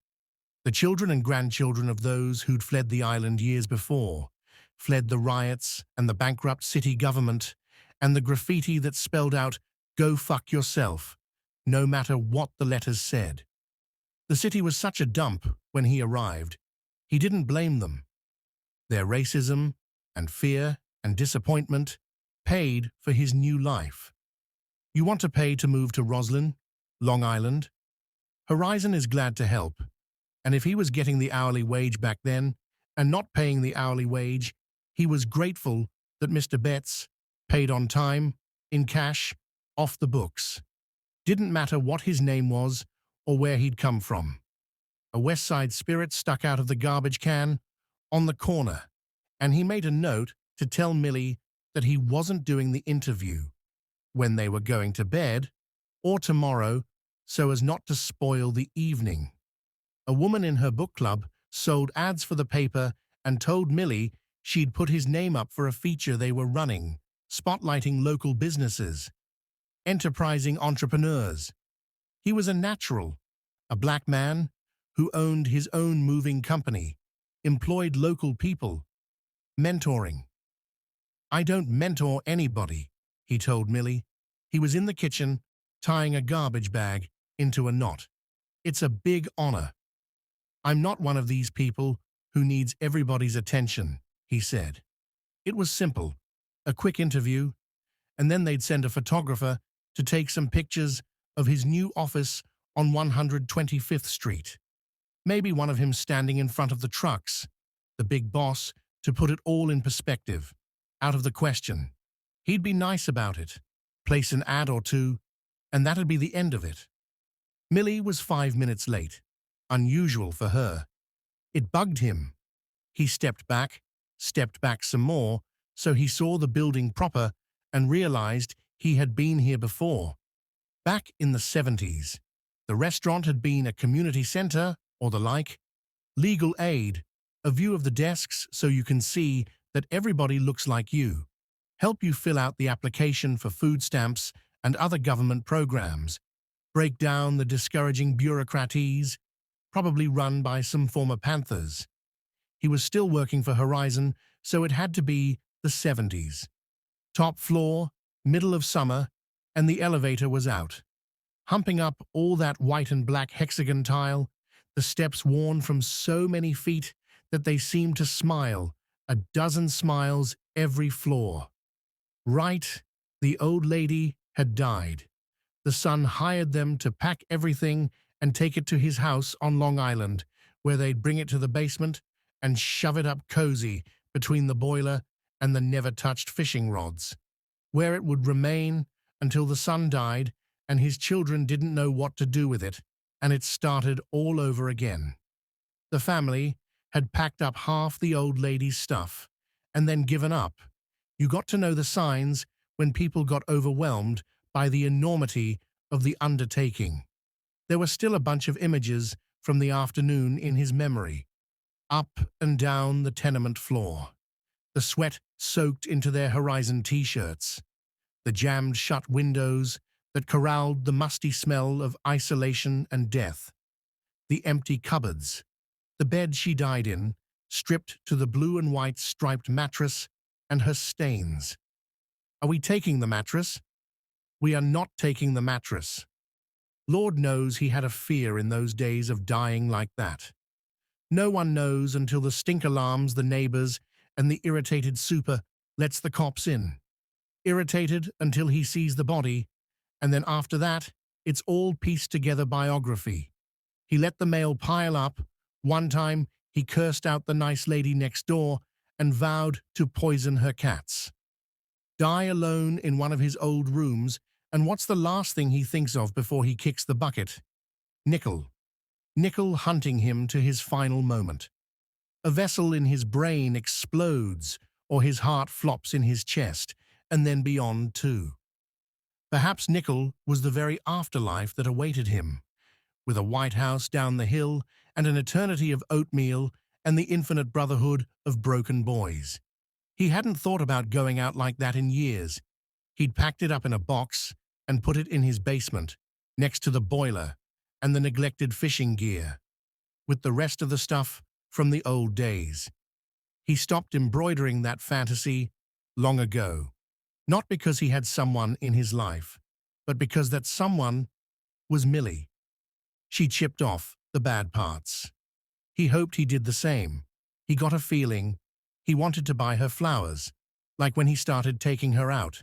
The children and grandchildren of those who'd fled the island years before, fled the riots and the bankrupt city government and the graffiti that spelled out, "Go fuck yourself," no matter what the letters said. The city was such a dump when he arrived. He didn't blame them. Their racism and fear and disappointment paid for his new life. You want to pay to move to Roslyn, Long Island? Horizon is glad to help. And if he was getting the hourly wage back then and not paying the hourly wage, he was grateful that Mr. Betts paid on time, in cash, off the books. Didn't matter what his name was or where he'd come from. A West Side spirit stuck out of the garbage can on the corner, and he made a note to tell Millie that he wasn't doing the interview when they were going to bed or tomorrow so as not to spoil the evening. A woman in her book club sold ads for the paper and told Millie she'd put his name up for a feature they were running, spotlighting local businesses, enterprising entrepreneurs. He was a natural, a black man who owned his own moving company, employed local people, mentoring. "I don't mentor anybody," he told Millie. He was in the kitchen, tying a garbage bag into a knot. "It's a big honor. I'm not one of these people who needs everybody's attention," he said. It was simple, a quick interview, and then they'd send a photographer to take some pictures of his new office on 125th Street. Maybe one of him standing in front of the trucks, the big boss, to put it all in perspective, out of the question. He'd be nice about it, place an ad or two, and that'd be the end of it. Millie was 5 minutes late, unusual for her. It bugged him. He stepped back some more, so he saw the building proper and realized he had been here before. Back in the 70s, the restaurant had been a community center or the like. Legal aid, a view of the desks so you can see that everybody looks like you. Help you fill out the application for food stamps and other government programs. Break down the discouraging bureaucraties, probably run by some former Panthers. He was still working for Horizon, so it had to be the 70s. Top floor, middle of summer, and the elevator was out. Humping up all that white and black hexagon tile, the steps worn from so many feet that they seemed to smile, a dozen smiles every floor. Right, the old lady had died. The son hired them to pack everything and take it to his house on Long Island, where they'd bring it to the basement and shove it up cozy between the boiler and the never-touched fishing rods, where it would remain until the son died and his children didn't know what to do with it, and it started all over again. The family had packed up half the old lady's stuff and then given up. You got to know the signs when people got overwhelmed by the enormity of the undertaking. There were still a bunch of images from the afternoon in his memory. Up and down the tenement floor. The sweat soaked into their Horizon t-shirts. The jammed shut windows that corralled the musty smell of isolation and death. The empty cupboards. The bed she died in, stripped to the blue and white striped mattress, and her stains. Are we taking the mattress? We are not taking the mattress. Lord knows he had a fear in those days of dying like that. No one knows until the stink alarms the neighbors and the irritated super lets the cops in. irritated until he sees the body, and then after that, it's all pieced together biography. He let the mail pile up. One time, he cursed out the nice lady next door and vowed to poison her cats. Die alone in one of his old rooms, and what's the last thing he thinks of before he kicks the bucket? Nickel. Nickel hunting him to his final moment. A vessel in his brain explodes, or his heart flops in his chest, and then beyond too. Perhaps Nickel was the very afterlife that awaited him, with a White House down the hill and an eternity of oatmeal and the infinite brotherhood of broken boys. He hadn't thought about going out like that in years. He'd packed it up in a box and put it in his basement, next to the boiler and the neglected fishing gear, with the rest of the stuff from the old days. He stopped embroidering that fantasy long ago, not because he had someone in his life, but because that someone was Millie. She chipped off the bad parts. He hoped he did the same. He got a feeling he wanted to buy her flowers, like when he started taking her out.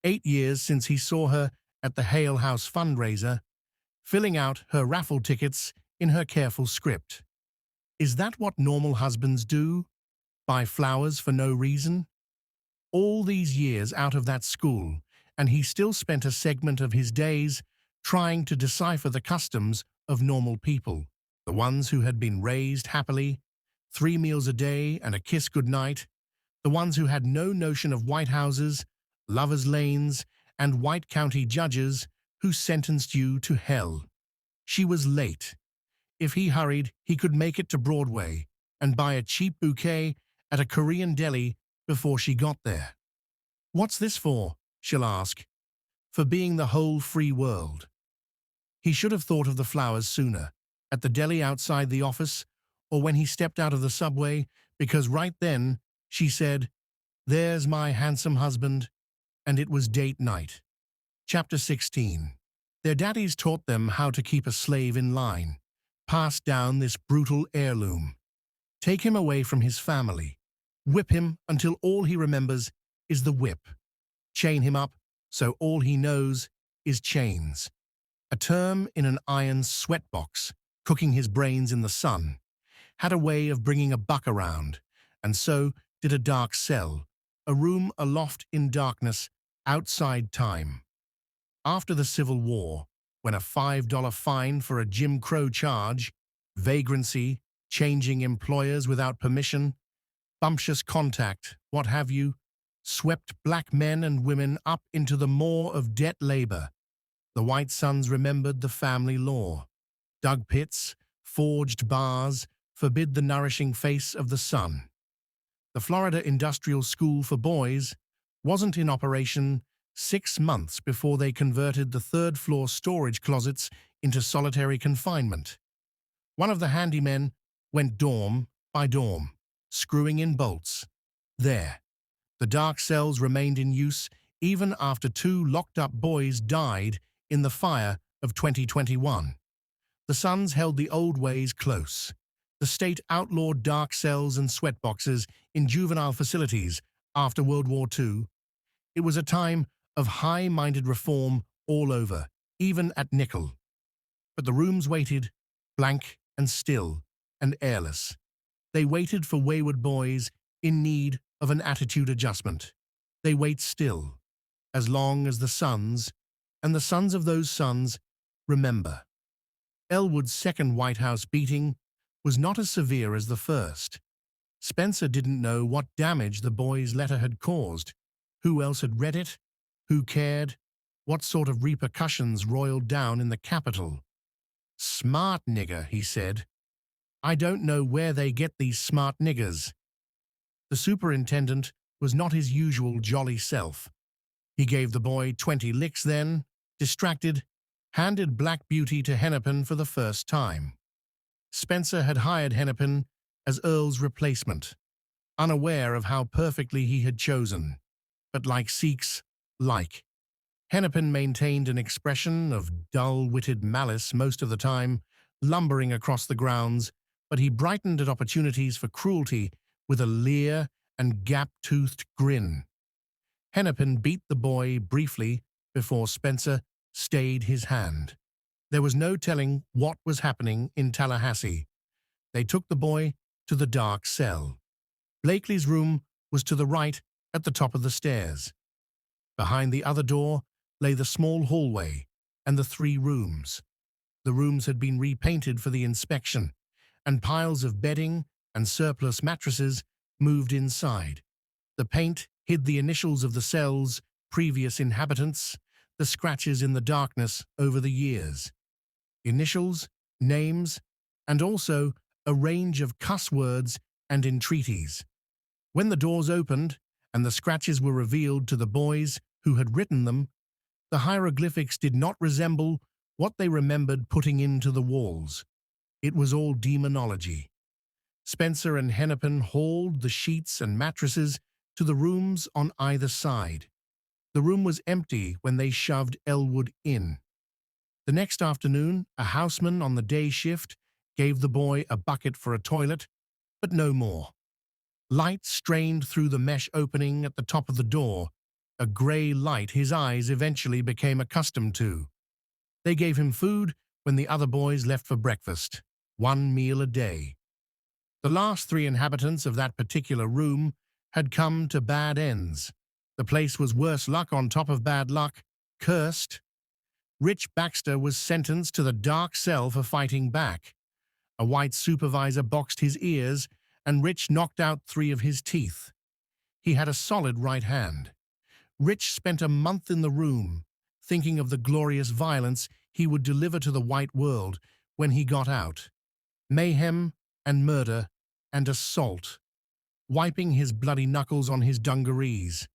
8 years since he saw her at the Hale House fundraiser, filling out her raffle tickets in her careful script. Is that what normal husbands do? Buy flowers for no reason? All these years out of that school, and he still spent a segment of his days trying to decipher the customs of normal people, the ones who had been raised happily, 3 meals a day and a kiss goodnight, the ones who had no notion of White Houses, lovers' lanes, and White County judges who sentenced you to hell. She was late. If he hurried, he could make it to Broadway and buy a cheap bouquet at a Korean deli before she got there. "What's this for?" she'll ask. "For being the whole free world." He should have thought of the flowers sooner, at the deli outside the office, or when he stepped out of the subway, because right then she said, "There's my handsome husband," and it was date night. Chapter 16. Their daddies taught them how to keep a slave in line, pass down this brutal heirloom. Take him away from his family. Whip him until all he remembers is the whip. Chain him up so all he knows is chains. A term in an iron sweatbox, cooking his brains in the sun, had a way of bringing a buck around, and so did a dark cell, a room aloft in darkness, outside time. After the Civil War, when a $5 fine for a Jim Crow charge, vagrancy, changing employers without permission, bumptious contact, what have you, swept black men and women up into the maw of debt labor, the white sons remembered the family law. Dug pits, forged bars, forbid the nourishing face of the sun. The Florida Industrial School for Boys wasn't in operation 6 months before they converted the third-floor storage closets into solitary confinement. One of the handymen went dorm by dorm, screwing in bolts. There, the dark cells remained in use even after 2 locked-up boys died in the fire of 2021. The sons held the old ways close. The state outlawed dark cells and sweatboxes in juvenile facilities after World War II. It was a time of high-minded reform all over, even at Nickel. But the rooms waited, blank and still and airless. They waited for wayward boys in need of an attitude adjustment. They wait still, as long as the sons, and the sons of those sons, remember. Elwood's second White House beating was not as severe as the first. Spencer didn't know what damage the boy's letter had caused. Who else had read it? Who cared? What sort of repercussions roiled down in the Capitol? "Smart nigger," he said. "I don't know where they get these smart niggers." The superintendent was not his usual jolly self. He gave the boy 20 licks then, distracted, handed Black Beauty to Hennepin for the first time. Spencer had hired Hennepin as Earl's replacement, unaware of how perfectly he had chosen. But like Sikhs, Hennepin maintained an expression of dull-witted malice most of the time, lumbering across the grounds, but he brightened at opportunities for cruelty with a leer and gap-toothed grin. Hennepin beat the boy briefly before Spencer stayed his hand. There was no telling what was happening in Tallahassee. They took the boy to the dark cell. Blakely's room was to the right at the top of the stairs. Behind the other door lay the small hallway and the 3 rooms. The rooms had been repainted for the inspection, and piles of bedding and surplus mattresses moved inside. The paint hid the initials of the cell's previous inhabitants, the scratches in the darkness over the years. Initials, names, and also a range of cuss words and entreaties. When the doors opened and the scratches were revealed to the boys who had written them, the hieroglyphics did not resemble what they remembered putting into the walls. It was all demonology. Spencer and Hennepin hauled the sheets and mattresses to the rooms on either side. The room was empty when they shoved Elwood in. The next afternoon, a houseman on the day shift gave the boy a bucket for a toilet, but no more. Light strained through the mesh opening at the top of the door, a grey light his eyes eventually became accustomed to. They gave him food when the other boys left for breakfast, 1 meal a day. The last 3 inhabitants of that particular room had come to bad ends. The place was worse luck on top of bad luck, cursed. Rich Baxter was sentenced to the dark cell for fighting back. A white supervisor boxed his ears, and Rich knocked out 3 of his teeth. He had a solid right hand. Rich spent a month in the room, thinking of the glorious violence he would deliver to the white world when he got out. Mayhem and murder and assault, wiping his bloody knuckles on his dungarees.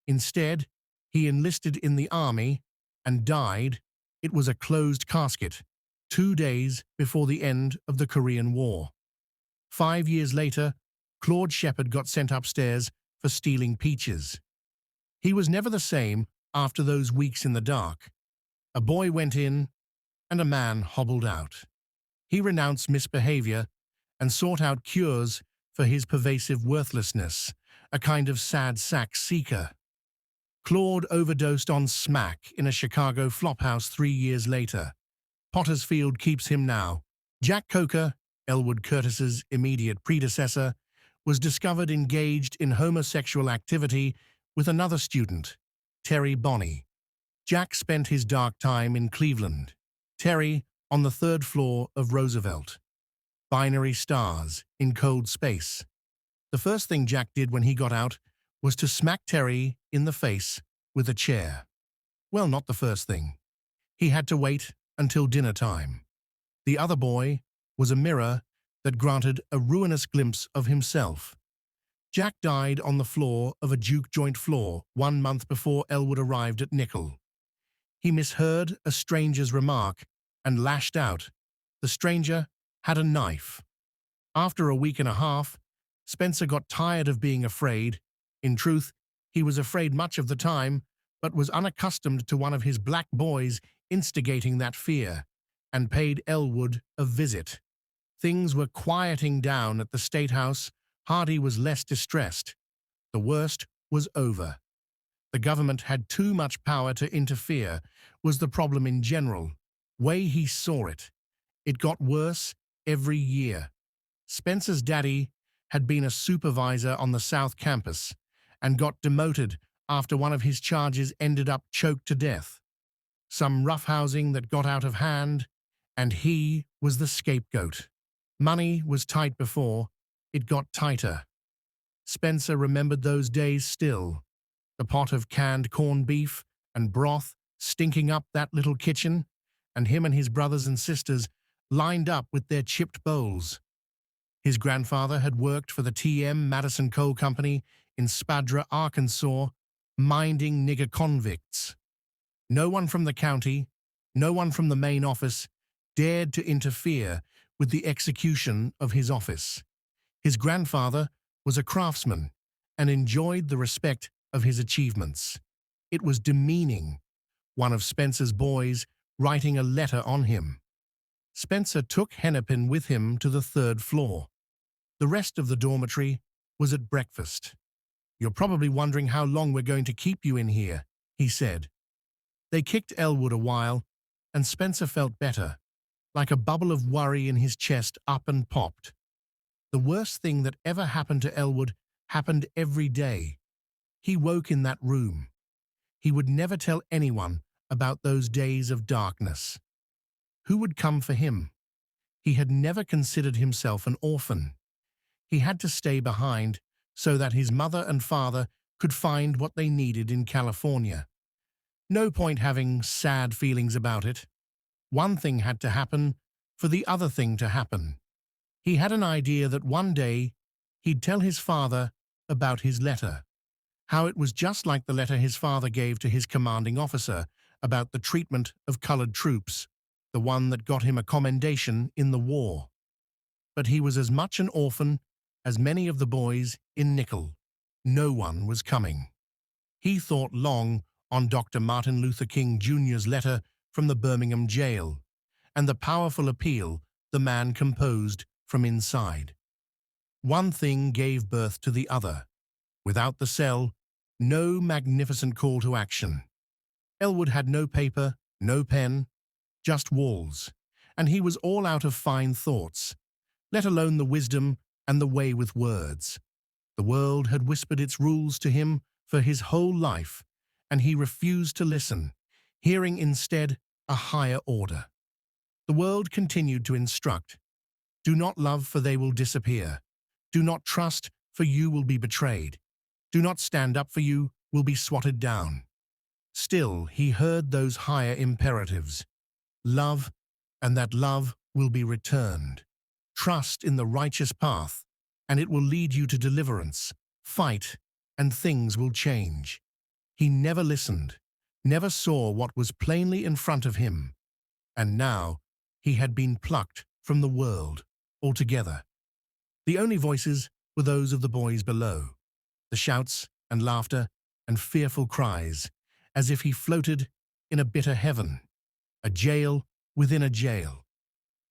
Instead, he enlisted in the army and died. It was a closed casket, 2 days before the end of the Korean War. 5 years later, Claude Shepard got sent upstairs for stealing peaches. He was never the same after those weeks in the dark. A boy went in, and a man hobbled out. He renounced misbehavior and sought out cures for his pervasive worthlessness, a kind of sad sack seeker. Claude overdosed on smack in a Chicago flophouse 3 years later. Potter's Field keeps him now. Jack Coker, Elwood Curtis's immediate predecessor, was discovered engaged in homosexual activity with another student, Terry Bonney. Jack spent his dark time in Cleveland. Terry on the 3rd floor of Roosevelt. Binary stars in cold space. The first thing Jack did when he got out was to smack Terry in the face with a chair. Well, not the first thing. He had to wait until dinner time. The other boy was a mirror that granted a ruinous glimpse of himself. Jack died on the floor of a juke joint floor 1 month before Elwood arrived at Nickel. He misheard a stranger's remark and lashed out. The stranger had a knife. After a week and a half, Spencer got tired of being afraid. In truth, he was afraid much of the time, but was unaccustomed to one of his black boys instigating that fear, and paid Elwood a visit. Things were quieting down at the State House. Hardy was less distressed. The worst was over. The government had too much power to interfere, was the problem in general. Way he saw it. It got worse every year. Spencer's daddy had been a supervisor on the South Campus and got demoted after one of his charges ended up choked to death. Some roughhousing that got out of hand, and he was the scapegoat. Money was tight before, it got tighter. Spencer remembered those days still. The pot of canned corned beef and broth stinking up that little kitchen, and him and his brothers and sisters lined up with their chipped bowls. His grandfather had worked for the T.M. Madison Coal Company in Spadra, Arkansas, minding nigger convicts. No one from the county, no one from the main office dared to interfere with the execution of his office. His grandfather was a craftsman and enjoyed the respect of his achievements. It was demeaning, one of Spencer's boys writing a letter on him. Spencer took Hennepin with him to the 3rd floor. The rest of the dormitory was at breakfast. "You're probably wondering how long we're going to keep you in here," he said. They kicked Elwood a while, and Spencer felt better, like a bubble of worry in his chest up and popped. The worst thing that ever happened to Elwood happened every day. He woke in that room. He would never tell anyone about those days of darkness. Who would come for him? He had never considered himself an orphan. He had to stay behind so that his mother and father could find what they needed in California. No point having sad feelings about it. One thing had to happen for the other thing to happen. He had an idea that one day he'd tell his father about his letter, how it was just like the letter his father gave to his commanding officer about the treatment of colored troops, the one that got him a commendation in the war. But he was as much an orphan as many of the boys in Nickel. No one was coming. He thought long on Dr. Martin Luther King Jr.'s letter from the Birmingham jail and the powerful appeal the man composed from inside. One thing gave birth to the other. Without the cell, no magnificent call to action. Elwood had no paper, no pen, just walls, and he was all out of fine thoughts, let alone the wisdom and the way with words. The world had whispered its rules to him for his whole life, and he refused to listen, hearing instead a higher order. The world continued to instruct. Do not love, for they will disappear. Do not trust, for you will be betrayed. Do not stand up, for you will be swatted down. Still, he heard those higher imperatives. Love, and that love will be returned. Trust in the righteous path, and it will lead you to deliverance. Fight, and things will change. He never listened, never saw what was plainly in front of him. And now he had been plucked from the world altogether. The only voices were those of the boys below, the shouts and laughter and fearful cries, as if he floated in a bitter heaven, a jail within a jail.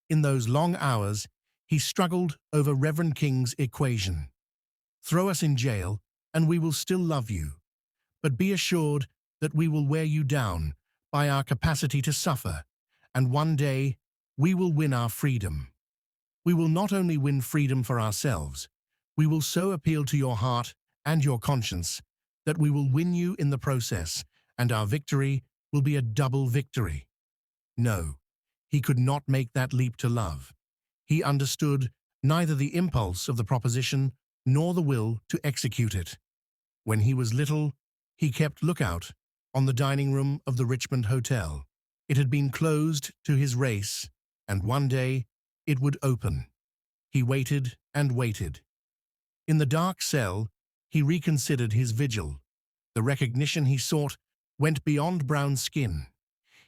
In those long hours, he struggled over Reverend King's equation. Throw us in jail, and we will still love you. But be assured that we will wear you down by our capacity to suffer, and one day we will win our freedom. We will not only win freedom for ourselves, we will so appeal to your heart and your conscience that we will win you in the process, and our victory will be a double victory. No, he could not make that leap to love. He understood neither the impulse of the proposition nor the will to execute it. When he was little, he kept lookout on the dining room of the Richmond Hotel. It had been closed to his race, and one day it would open. He waited and waited. In the dark cell, he reconsidered his vigil. The recognition he sought went beyond brown skin.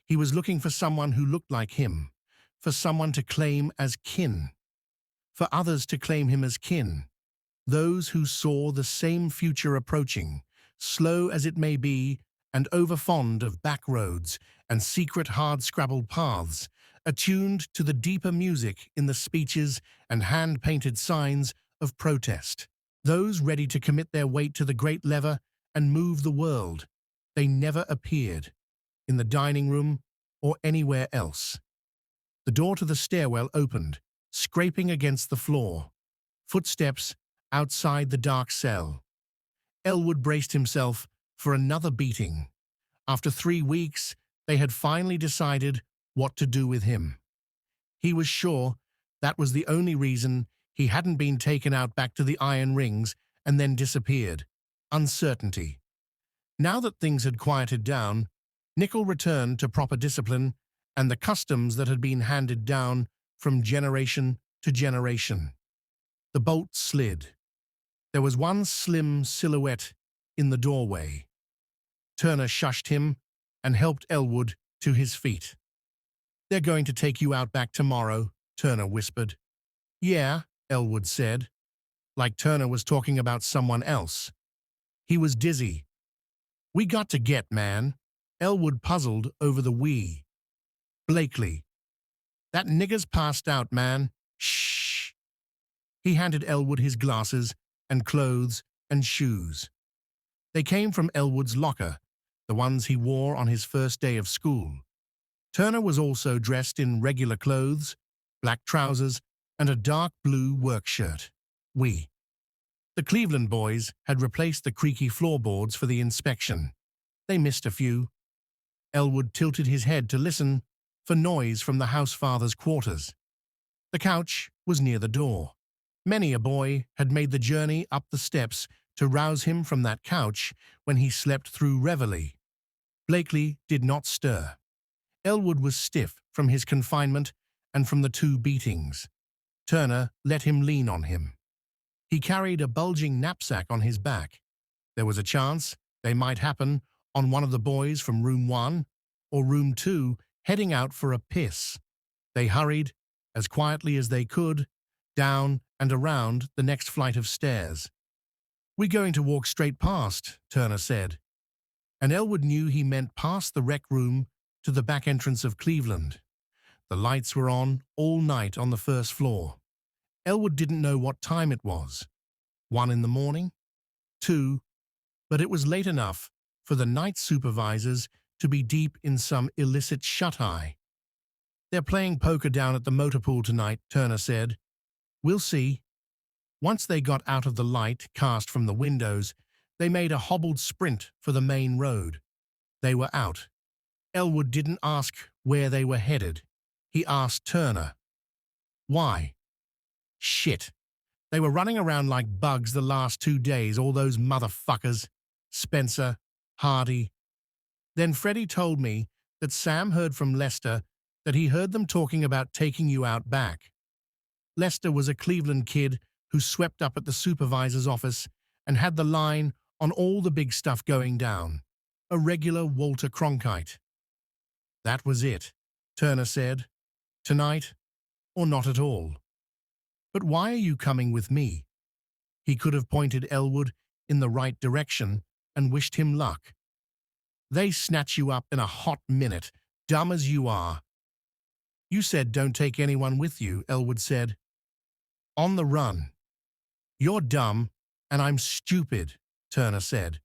He was looking for someone who looked like him, for someone to claim as kin, for others to claim him as kin, those who saw the same future approaching, slow as it may be, and overfond of back roads and secret hard-scrabbled paths, attuned to the deeper music in the speeches and hand-painted signs of protest. Those ready to commit their weight to the great lever and move the world. They never appeared, in the dining room or anywhere else. The door to the stairwell opened, scraping against the floor. Footsteps outside the dark cell. Elwood braced himself for another beating. After 3 weeks, they had finally decided what to do with him. He was sure that was the only reason he hadn't been taken out back to the iron rings and then disappeared. Uncertainty. Now that things had quieted down, Nickel returned to proper discipline and the customs that had been handed down from generation to generation. The bolt slid. There was one slim silhouette in the doorway. Turner shushed him and helped Elwood to his feet. "They're going to take you out back tomorrow," Turner whispered. "Yeah," Elwood said, like Turner was talking about someone else. He was dizzy. "We got to get, man." Elwood puzzled over the "we." "Blakely." "That nigger's passed out, man." "Shh." He handed Elwood his glasses and clothes and shoes. They came from Elwood's locker, the ones he wore on his first day of school. Turner was also dressed in regular clothes, black trousers, and a dark blue work shirt. The Cleveland boys had replaced the creaky floorboards for the inspection. They missed a few. Elwood tilted his head to listen for noise from the housefather's quarters. The couch was near the door. Many a boy had made the journey up the steps to rouse him from that couch when he slept through reveille. Blakely did not stir. Elwood was stiff from his confinement and from the 2 beatings. Turner let him lean on him. He carried a bulging knapsack on his back. There was a chance they might happen on one of the boys from room 1 or room 2 heading out for a piss. They hurried, as quietly as they could, down and around the next flight of stairs. "We're going to walk straight past," Turner said. And Elwood knew he meant past the rec room to the back entrance of Cleveland. The lights were on all night on the first floor. Elwood didn't know what time it was. 1 in the morning? 2? But it was late enough for the night supervisors to be deep in some illicit shut-eye. "They're playing poker down at the motor pool tonight," Turner said. "We'll see." Once they got out of the light cast from the windows, they made a hobbled sprint for the main road. They were out. Elwood didn't ask where they were headed. He asked Turner. "Why?" "Shit. They were running around like bugs the last 2 days, all those motherfuckers. Spencer, Hardy." Then Freddie told me that Sam heard from Lester that he heard them talking about taking you out back. Lester was a Cleveland kid who swept up at the supervisor's office and had the line on all the big stuff going down. A regular Walter Cronkite. "That was it," Turner said. "Tonight, or not at all." "But why are you coming with me?" He could have pointed Elwood in the right direction and wished him luck. "They snatch you up in a hot minute, dumb as you are." "You said don't take anyone with you," Elwood said. "On the run." "You're dumb, and I'm stupid," Turner said.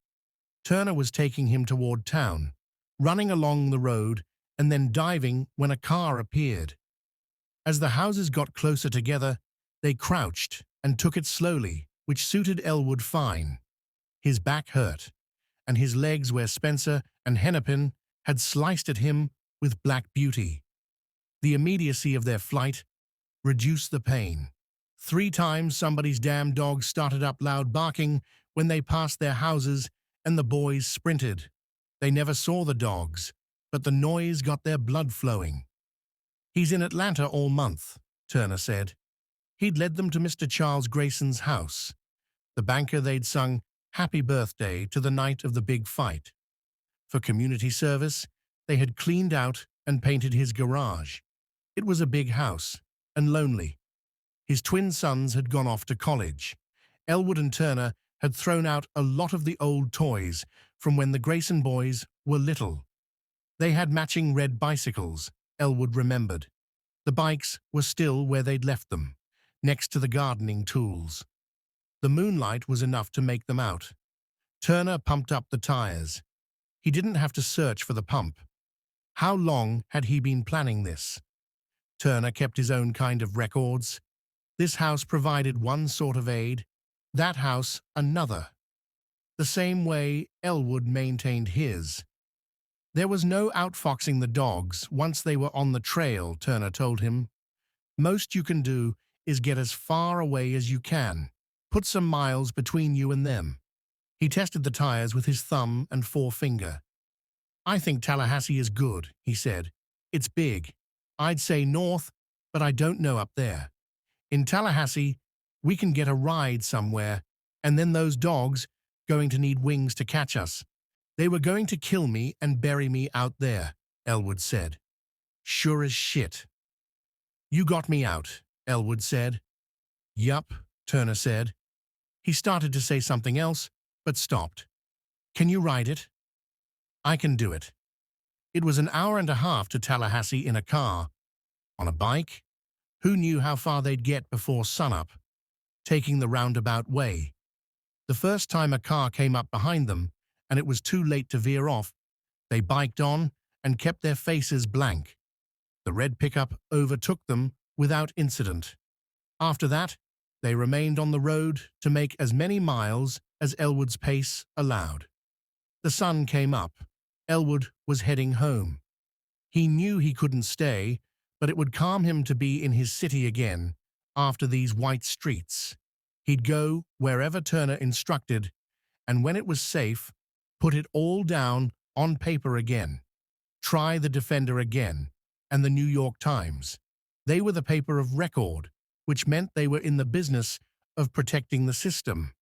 Turner was taking him toward town, running along the road and then diving when a car appeared. As the houses got closer together, they crouched and took it slowly, which suited Elwood fine. His back hurt, and his legs where Spencer and Hennepin had sliced at him with black beauty. The immediacy of their flight reduced the pain. 3 times somebody's damn dog started up loud barking when they passed their houses, and the boys sprinted. They never saw the dogs, but the noise got their blood flowing. "He's in Atlanta all month," Turner said. He'd led them to Mr. Charles Grayson's house, the banker they'd sung "Happy Birthday" to the night of the big fight. For community service, they had cleaned out and painted his garage. It was a big house, and lonely. His twin sons had gone off to college. Elwood and Turner had thrown out a lot of the old toys from when the Grayson boys were little. They had matching red bicycles, Elwood remembered. The bikes were still where they'd left them, next to the gardening tools. The moonlight was enough to make them out. Turner pumped up the tires. He didn't have to search for the pump. How long had he been planning this? Turner kept his own kind of records. This house provided one sort of aid, that house another. The same way Elwood maintained his. There was no outfoxing the dogs once they were on the trail, Turner told him. Most you can do is get as far away as you can. Put some miles between you and them. He tested the tires with his thumb and forefinger. "I think Tallahassee is good," he said. "It's big. I'd say north, but I don't know up there. In Tallahassee, we can get a ride somewhere, and then those dogs going to need wings to catch us. They were going to kill me and bury me out there," Elwood said. "Sure as shit." "You got me out," Elwood said. "Yup," Turner said. He started to say something else, but stopped. "Can you ride it?" "I can do it." It was an hour and a half to Tallahassee in a car. On a bike? Who knew how far they'd get before sunup? Taking the roundabout way. The first time a car came up behind them, and it was too late to veer off, they biked on and kept their faces blank. The red pickup overtook them without incident. After that, they remained on the road to make as many miles as Elwood's pace allowed. The sun came up. Elwood was heading home. He knew he couldn't stay, but it would calm him to be in his city again after these white streets. He'd go wherever Turner instructed, and when it was safe, put it all down on paper again. Try the Defender again, and the New York Times. They were the paper of record, which meant they were in the business of protecting the system.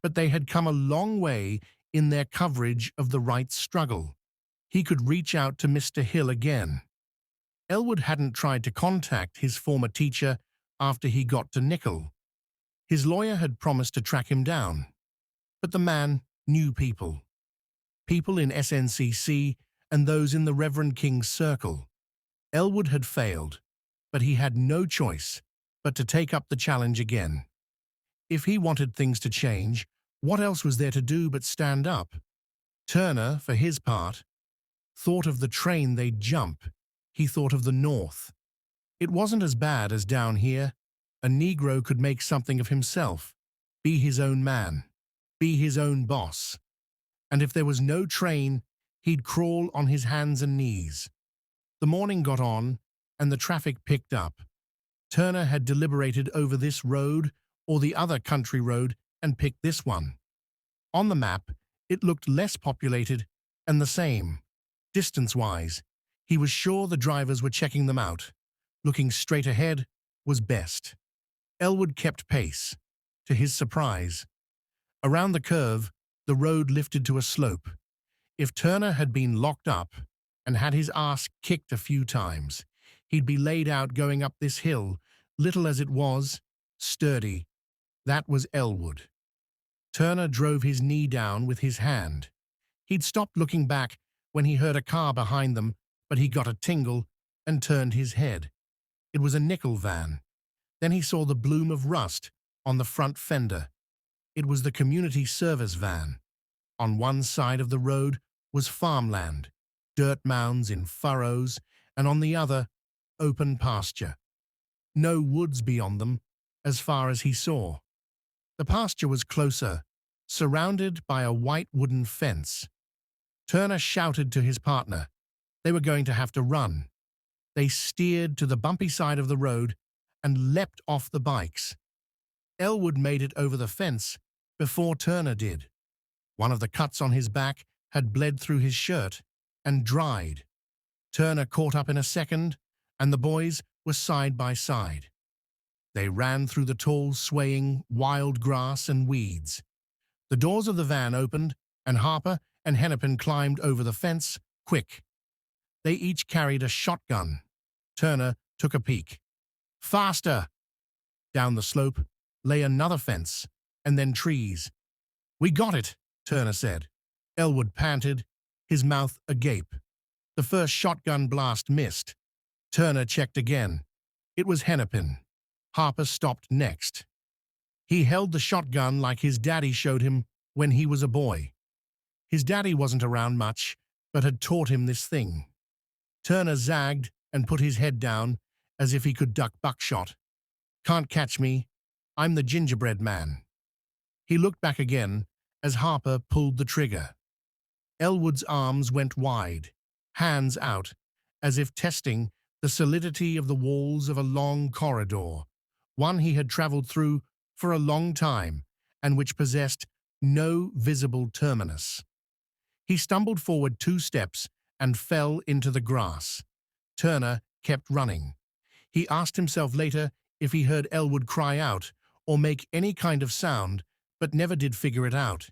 But they had come a long way in their coverage of the rights struggle. He could reach out to Mr. Hill again. Elwood hadn't tried to contact his former teacher after he got to Nickel. His lawyer had promised to track him down. But the man knew people. People in SNCC and those in the Reverend King's circle. Elwood had failed, but he had no choice but to take up the challenge again. If he wanted things to change, what else was there to do but stand up? Turner, for his part, thought of the train they'd jump. He thought of the North. It wasn't as bad as down here. A Negro could make something of himself, be his own man, be his own boss. And if there was no train, he'd crawl on his hands and knees. The morning got on, and the traffic picked up. Turner had deliberated over this road or the other country road and picked this one. On the map, it looked less populated and the same. Distance-wise, he was sure the drivers were checking them out. Looking straight ahead was best. Elwood kept pace. To his surprise, around the curve, the road lifted to a slope. If Turner had been locked up and had his ass kicked a few times, he'd be laid out going up this hill, little as it was, sturdy. That was Elwood. Turner drove his knee down with his hand. He'd stopped looking back when he heard a car behind them, but he got a tingle and turned his head. It was a nickel van. Then he saw the bloom of rust on the front fender. It was the community service van. On one side of the road was farmland, dirt mounds in furrows, and on the other, open pasture. No woods beyond them, as far as he saw. The pasture was closer, surrounded by a white wooden fence. Turner shouted to his partner. They were going to have to run. They steered to the bumpy side of the road and leapt off the bikes. Elwood made it over the fence before Turner did. One of the cuts on his back had bled through his shirt and dried. Turner caught up in a second, and the boys were side by side. They ran through the tall, swaying, wild grass and weeds. The doors of the van opened, and Harper and Hennepin climbed over the fence, quick. They each carried a shotgun. Turner took a peek. Faster! Down the slope lay another fence, and then trees. We got it, Turner said. Elwood panted, his mouth agape. The first shotgun blast missed. Turner checked again. It was Hennepin. Harper stopped next. He held the shotgun like his daddy showed him when he was a boy. His daddy wasn't around much, but had taught him this thing. Turner zagged and put his head down as if he could duck buckshot. Can't catch me. I'm the gingerbread man. He looked back again as Harper pulled the trigger. Elwood's arms went wide, hands out, as if testing the solidity of the walls of a long corridor, one he had traveled through for a long time and which possessed no visible terminus. He stumbled forward 2 steps and fell into the grass. Turner kept running. He asked himself later if he heard Elwood cry out or make any kind of sound, but never did figure it out.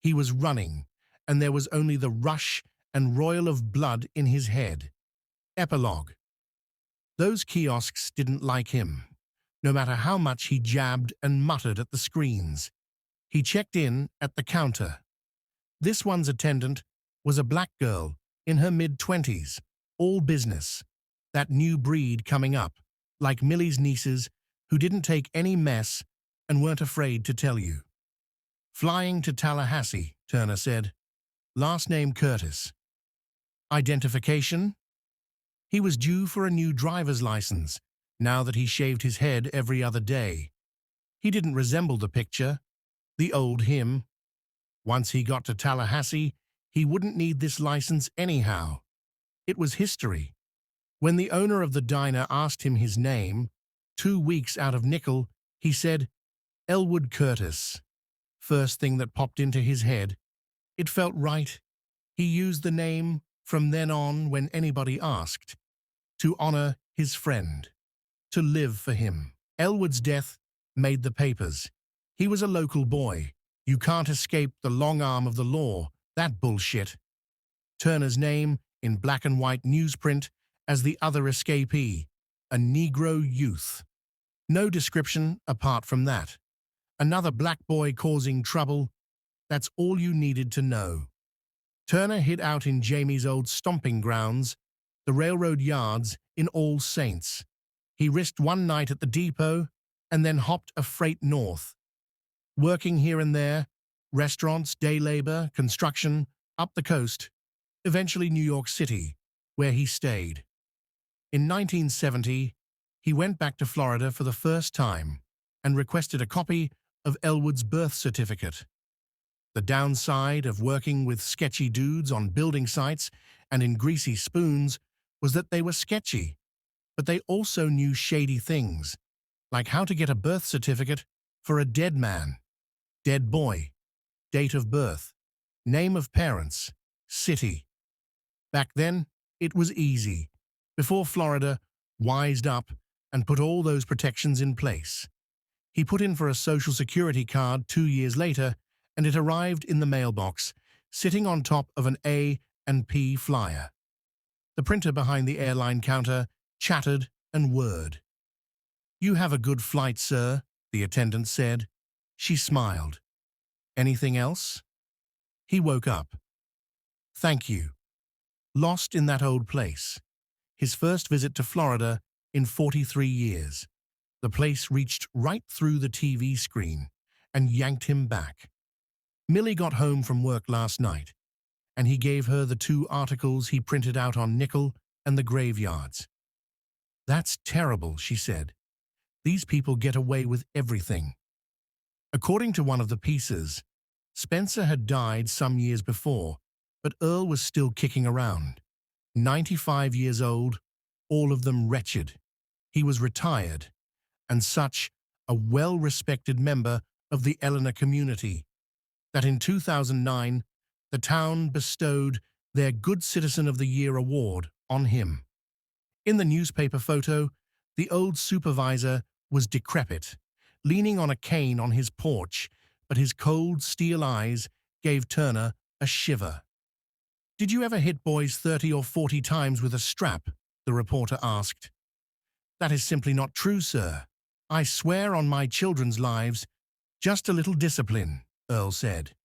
He was running, and there was only the rush and roil of blood in his head. Epilogue. Those kiosks didn't like him, no matter how much he jabbed and muttered at the screens. He checked in at the counter. This one's attendant was a black girl in her mid-20s, all business, that new breed coming up, like Millie's nieces who didn't take any mess and weren't afraid to tell you. Flying to Tallahassee, Turner said. Last name Curtis. Identification? He was due for a new driver's license, now that he shaved his head every other day. He didn't resemble the picture, the old him. Once he got to Tallahassee, he wouldn't need this license anyhow. It was history. When the owner of the diner asked him his name, 2 weeks out of nickel, he said, Elwood Curtis. First thing that popped into his head. It felt right. He used the name from then on when anybody asked, to honor his friend, to live for him. Elwood's death made the papers. He was a local boy. You can't escape the long arm of the law, that bullshit. Turner's name in black and white newsprint as the other escapee, a Negro youth. No description apart from that. Another black boy causing trouble. That's all you needed to know. Turner hid out in Jamie's old stomping grounds, the railroad yards in All Saints. He risked one night at the depot and then hopped a freight north. Working here and there, restaurants, day labor, construction, up the coast, eventually New York City, where he stayed. In 1970, he went back to Florida for the first time and requested a copy of Elwood's birth certificate. The downside of working with sketchy dudes on building sites and in greasy spoons was that they were sketchy, but they also knew shady things, like how to get a birth certificate for a dead man, dead boy, date of birth, name of parents, city. Back then, it was easy, before Florida wised up and put all those protections in place. He put in for a Social Security card 2 years later, and it arrived in the mailbox, sitting on top of an A&P flyer. The printer behind the airline counter chattered and whirred. "You have a good flight, sir," the attendant said. She smiled. "Anything else?" He woke up. "Thank you." Lost in that old place. His first visit to Florida in 43 years. The place reached right through the TV screen and yanked him back. Millie got home from work last night, and he gave her the 2 articles he printed out on nickel and the graveyards. "That's terrible," she said. "These people get away with everything." According to one of the pieces, Spencer had died some years before, but Earl was still kicking around. 95 years old, all of them wretched. He was retired, and such a well-respected member of the Eleanor community, that in 2009, the town bestowed their Good Citizen of the Year award on him. In the newspaper photo, the old supervisor was decrepit, leaning on a cane on his porch, but his cold steel eyes gave Turner a shiver. "Did you ever hit boys 30 or 40 times with a strap?" the reporter asked. "That is simply not true, sir. I swear on my children's lives, just a little discipline," Earl said.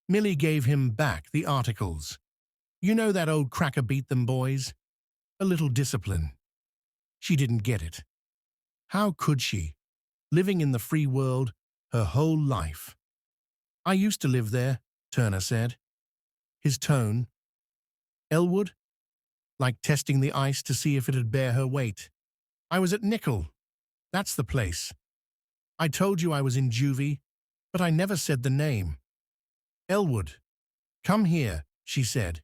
Millie gave him back the articles. "You know that old cracker beat them boys? A little discipline." She didn't get it. How could she, living in the free world her whole life? "I used to live there," Turner said. His tone, "Elwood?" Like testing the ice to see if it'd bear her weight. "I was at Nickel. That's the place. I told you I was in juvie, but I never said the name." "Elwood, come here," she said.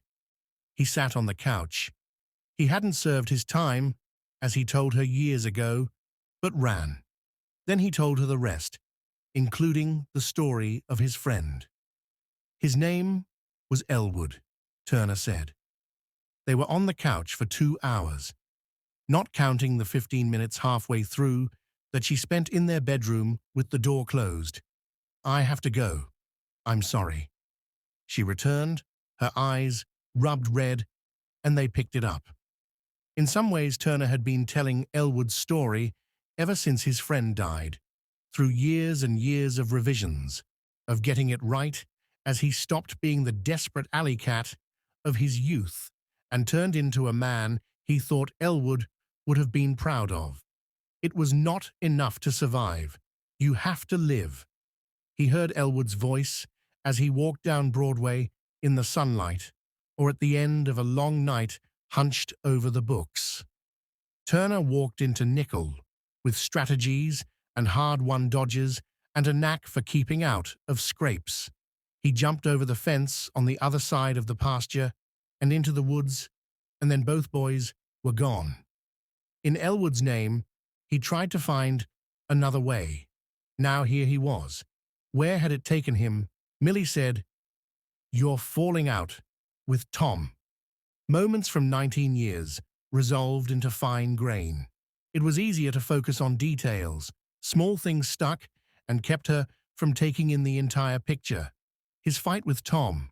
He sat on the couch. He hadn't served his time, as he told her years ago, but ran. Then he told her the rest, including the story of his friend. His name was Elwood, Turner said. They were on the couch for 2 hours, not counting the 15 minutes halfway through that she spent in their bedroom with the door closed. "I have to go. I'm sorry." She returned, her eyes rubbed red, and they picked it up. In some ways, Turner had been telling Elwood's story ever since his friend died, through years and years of revisions, of getting it right as he stopped being the desperate alley cat of his youth and turned into a man he thought Elwood would have been proud of. It was not enough to survive. You have to live. He heard Elwood's voice as he walked down Broadway in the sunlight, or at the end of a long night hunched over the books. Turner walked into Nickel with strategies and hard-won dodges and a knack for keeping out of scrapes. He jumped over the fence on the other side of the pasture and into the woods, and then both boys were gone. In Elwood's name, he tried to find another way. Now here he was. Where had it taken him? Millie said, "You're falling out with Tom." Moments from 19 years resolved into fine grain. It was easier to focus on details. Small things stuck and kept her from taking in the entire picture. His fight with Tom,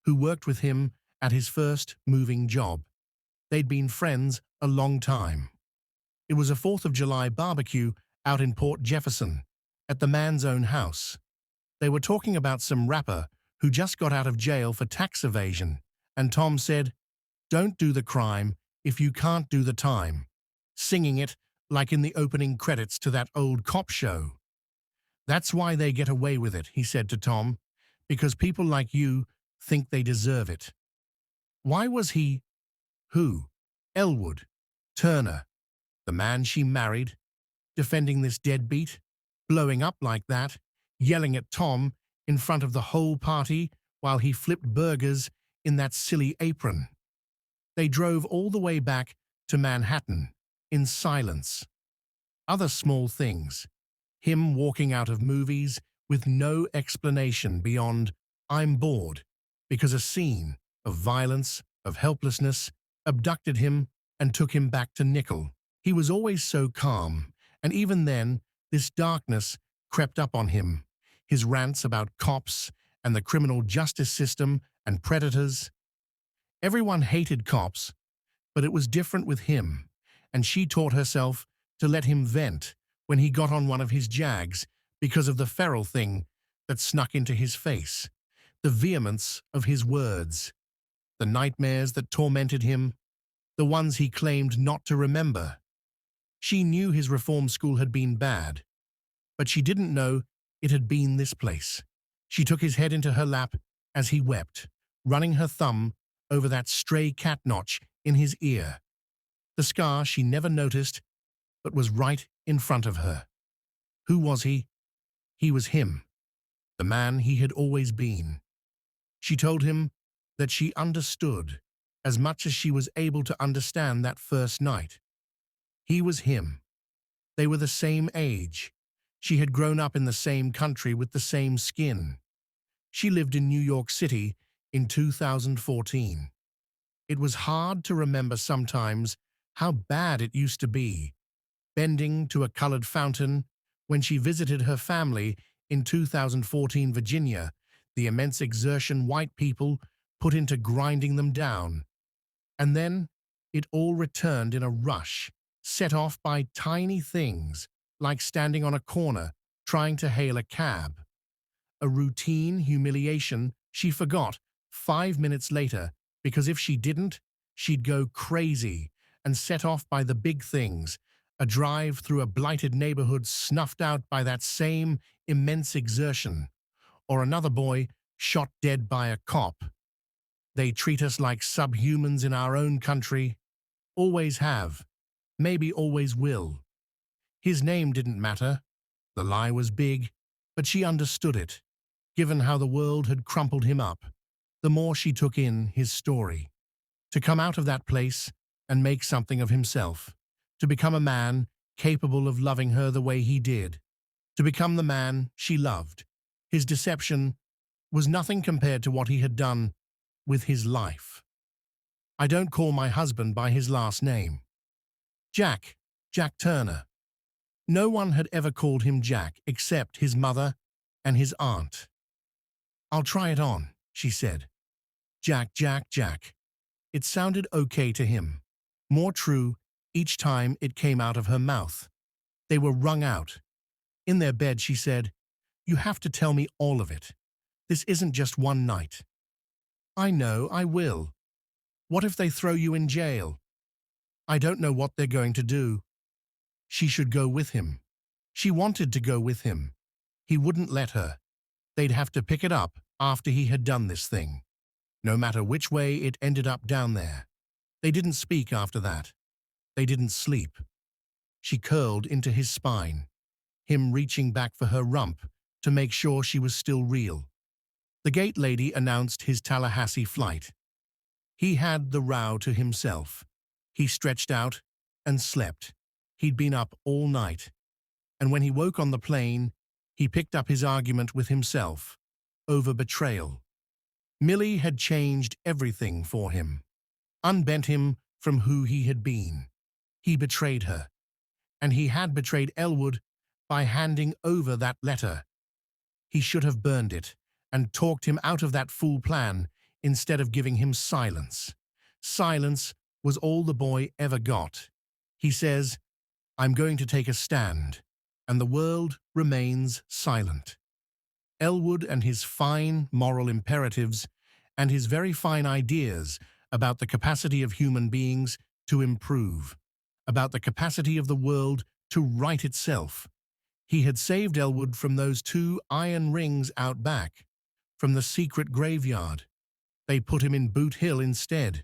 who worked with him at his first moving job. They'd been friends a long time. It was a 4th of July barbecue out in Port Jefferson, at the man's own house. They were talking about some rapper who just got out of jail for tax evasion, and Tom said, "Don't do the crime if you can't do the time," singing it like in the opening credits to that old cop show. "That's why they get away with it," he said to Tom, "because people like you think they deserve it." Why was he? Who? Elwood Turner, the man she married, defending this deadbeat, blowing up like that, yelling at Tom in front of the whole party while he flipped burgers in that silly apron. They drove all the way back to Manhattan in silence. Other small things. Him walking out of movies with no explanation beyond, "I'm bored," because a scene of violence, of helplessness, abducted him and took him back to Nickel. He was always so calm, and even then, this darkness crept up on him. His rants about cops and the criminal justice system and predators. Everyone hated cops, but it was different with him, and she taught herself to let him vent when he got on one of his jags because of the feral thing that snuck into his face, the vehemence of his words, the nightmares that tormented him, the ones he claimed not to remember. She knew his reform school had been bad, but she didn't know it had been this place. She took his head into her lap as he wept, running her thumb over that stray cat notch in his ear. The scar she never noticed, but was right in front of her. Who was he? He was him, the man he had always been. She told him that she understood as much as she was able to understand that first night. He was him. They were the same age. She had grown up in the same country with the same skin. She lived in New York City in 2014. It was hard to remember sometimes how bad it used to be, bending to a colored fountain when she visited her family in 2014 Virginia, the immense exertion white people put into grinding them down. And then it all returned in a rush, set off by tiny things like standing on a corner trying to hail a cab. A routine humiliation she forgot 5 minutes later because if she didn't, she'd go crazy and set off by the big things, a drive through a blighted neighborhood snuffed out by that same immense exertion, or another boy shot dead by a cop. They treat us like subhumans in our own country, always have, maybe always will. His name didn't matter. The lie was big, but she understood it, given how the world had crumpled him up, the more she took in his story. To come out of that place and make something of himself, to become a man capable of loving her the way he did, to become the man she loved. His deception was nothing compared to what he had done with his life. "I don't call my husband by his last name. Jack Turner." No one had ever called him Jack except his mother and his aunt. "I'll try it on," she said. Jack. It sounded okay to him, more true each time it came out of her mouth. They were wrung out. In their bed, she said, "You have to tell me all of it. This isn't just one night." "I know, I will." "What if they throw you in jail?" "I don't know what they're going to do." She should go with him. She wanted to go with him. He wouldn't let her. They'd have to pick it up after he had done this thing. no matter which way it ended up down there. They didn't speak after that. They didn't sleep. She curled into his spine, him reaching back for her rump to make sure she was still real. The gate lady announced his Tallahassee flight. He had the row to himself. He stretched out and slept. He'd been up all night. And when he woke on the plane, he picked up his argument with himself over betrayal. Millie had changed everything for him, unbent him from who he had been. He betrayed her, and he had betrayed Elwood by handing over that letter. He should have burned it and talked him out of that fool plan instead of giving him silence. Silence was all the boy ever got. He says, "I'm going to take a stand," and the world remains silent. Elwood and his fine moral imperatives and his very fine ideas about the capacity of human beings to improve, about the capacity of the world to right itself. He had saved Elwood from those 2 iron rings out back, from the secret graveyard. They put him in Boot Hill instead.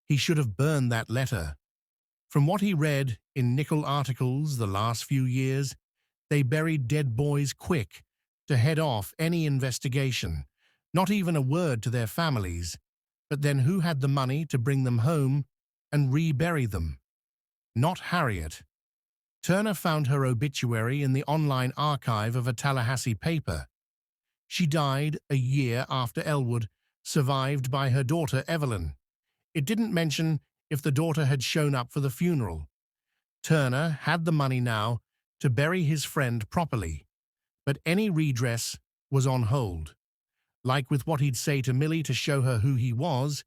He should have burned that letter. From what he read in nickel articles the last few years, they buried dead boys quick to head off any investigation, not even a word to their families, but then who had the money to bring them home and rebury them? Not Harriet. Turner found her obituary in the online archive of a Tallahassee paper. She died a year after Elwood, survived by her daughter Evelyn. It didn't mention if the daughter had shown up for the funeral. Turner had the money now to bury his friend properly, but any redress was on hold. Like with what he'd say to Millie to show her who he was,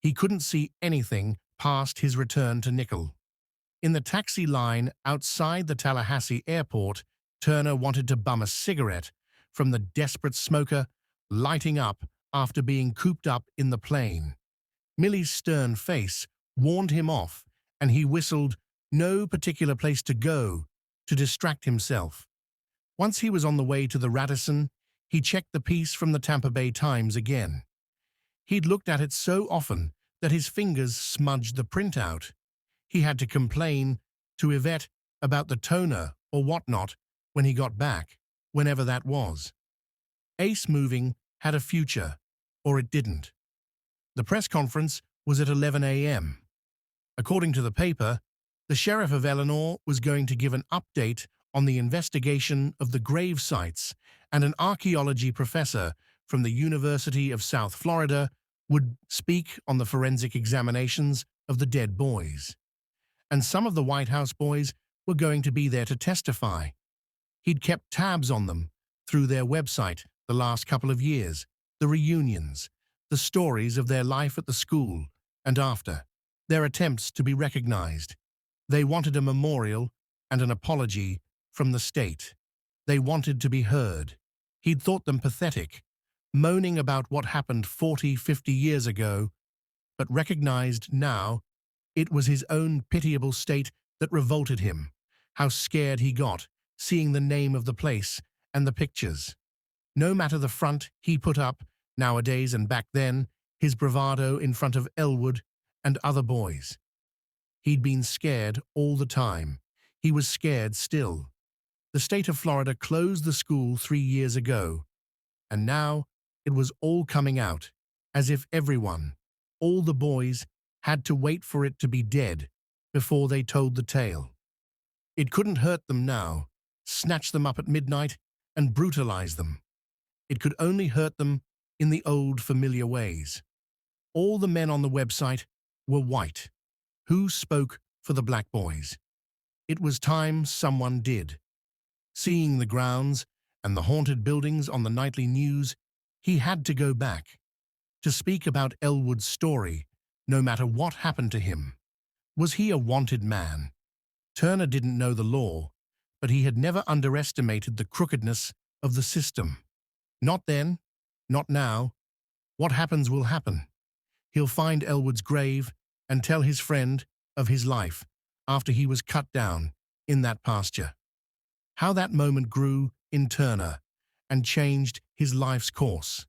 he couldn't see anything past his return to nickel. In the taxi line outside the Tallahassee airport, Turner wanted to bum a cigarette from the desperate smoker lighting up after being cooped up in the plane. Millie's stern face warned him off, and he whistled no particular place to go to distract himself. Once he was on the way to the Radisson, he checked the piece from the Tampa Bay Times again. He'd looked at it so often that his fingers smudged the printout. He had to complain to Yvette about the toner or whatnot when he got back, whenever that was. Ace Moving had a future, or it didn't. The press conference was at 11 a.m. According to the paper, the sheriff of Eleanor was going to give an update on the investigation of the grave sites, and an archaeology professor from the University of South Florida would speak on the forensic examinations of the dead boys. And some of the White House boys were going to be there to testify. He'd kept tabs on them through their website the last couple of years, the reunions, the stories of their life at the school and after, their attempts to be recognized. They wanted a memorial and an apology from the state. They wanted to be heard. He'd thought them pathetic, moaning about what happened 40, 50 years ago, but recognized now it was his own pitiable state that revolted him. How scared he got, seeing the name of the place and the pictures. No matter the front he put up, nowadays and back then, his bravado in front of Elwood and other boys. He'd been scared all the time. He was scared still. The state of Florida closed the school 3 years ago, and now it was all coming out, as if everyone, all the boys, had to wait for it to be dead before they told the tale. It couldn't hurt them now, snatch them up at midnight and brutalize them. It could only hurt them in the old familiar ways. All the men on the website were white. Who spoke for the black boys? It was time someone did. Seeing the grounds and the haunted buildings on the nightly news, he had to go back to speak about Elwood's story, no matter what happened to him. Was he a wanted man? Turner didn't know the law, but he had never underestimated the crookedness of the system. Not then, not now. What happens will happen. He'll find Elwood's grave and tell his friend of his life after he was cut down in that pasture. How that moment grew in Turner and changed his life's course.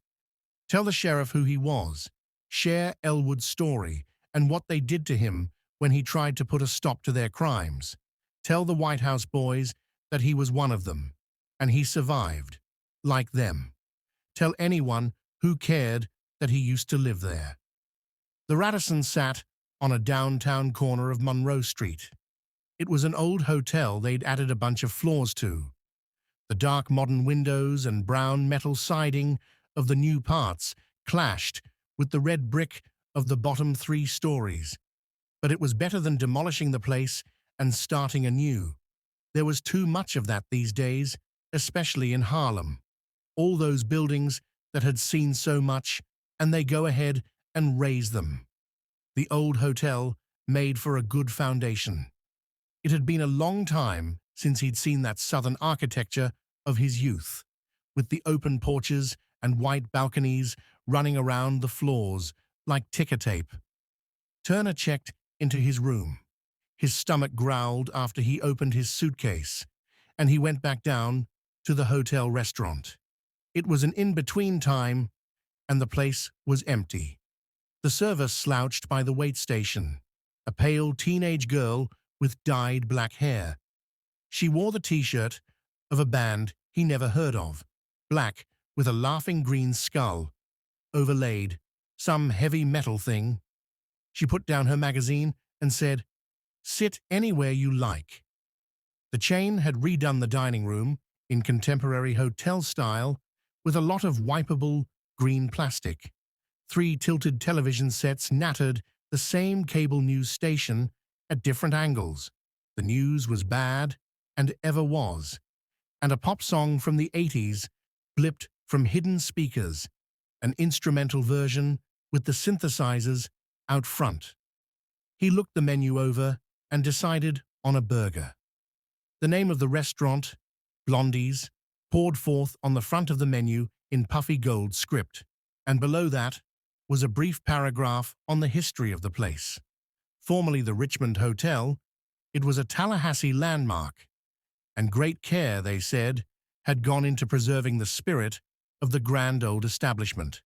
Tell the sheriff who he was, share Elwood's story and what they did to him when he tried to put a stop to their crimes. Tell the White House boys that he was one of them, and he survived, like them. Tell anyone who cared that he used to live there. The Radissons sat on a downtown corner of Monroe Street. It was an old hotel they'd added a bunch of floors to. The dark modern windows and brown metal siding of the new parts clashed with the red brick of the bottom 3 stories. But it was better than demolishing the place and starting anew. There was too much of that these days, especially in Harlem. All those buildings that had seen so much, and they go ahead and raise them. The old hotel made for a good foundation. It had been a long time since he'd seen that southern architecture of his youth, with the open porches and white balconies running around the floors like ticker tape. Turner checked into his room. His stomach growled after he opened his suitcase, and he went back down to the hotel restaurant. It was an in-between time, and the place was empty. The server slouched by the wait station, a pale teenage girl with dyed black hair. She wore the t-shirt of a band he never heard of, black with a laughing green skull, overlaid, some heavy metal thing. She put down her magazine and said, "Sit anywhere you like." The chain had redone the dining room in contemporary hotel style with a lot of wipeable green plastic. 3 tilted television sets nattered the same cable news station at different angles. The news was bad, and ever was, and a pop song from the 80s blipped from hidden speakers, an instrumental version with the synthesizers out front. He looked the menu over and decided on a burger. The name of the restaurant, Blondie's, poured forth on the front of the menu in puffy gold script, and below that was a brief paragraph on the history of the place. Formerly the Richmond Hotel, it was a Tallahassee landmark, and great care, they said, had gone into preserving the spirit of the grand old establishment.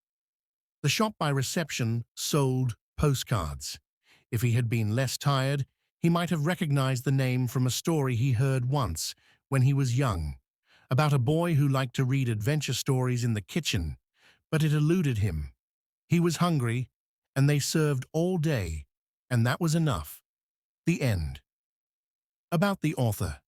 The shop by reception sold postcards. If he had been less tired, he might have recognized the name from a story he heard once when he was young, about a boy who liked to read adventure stories in the kitchen, but it eluded him. He was hungry, and they served all day, and that was enough. The end. About the author.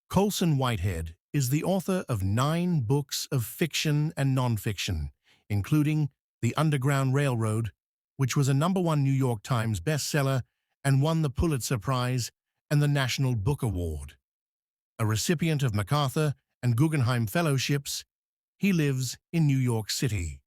Colson Whitehead is the author of 9 books of fiction and nonfiction, including The Underground Railroad, which was a #1 New York Times bestseller and won the Pulitzer Prize and the National Book Award. A recipient of MacArthur and Guggenheim Fellowships, he lives in New York City.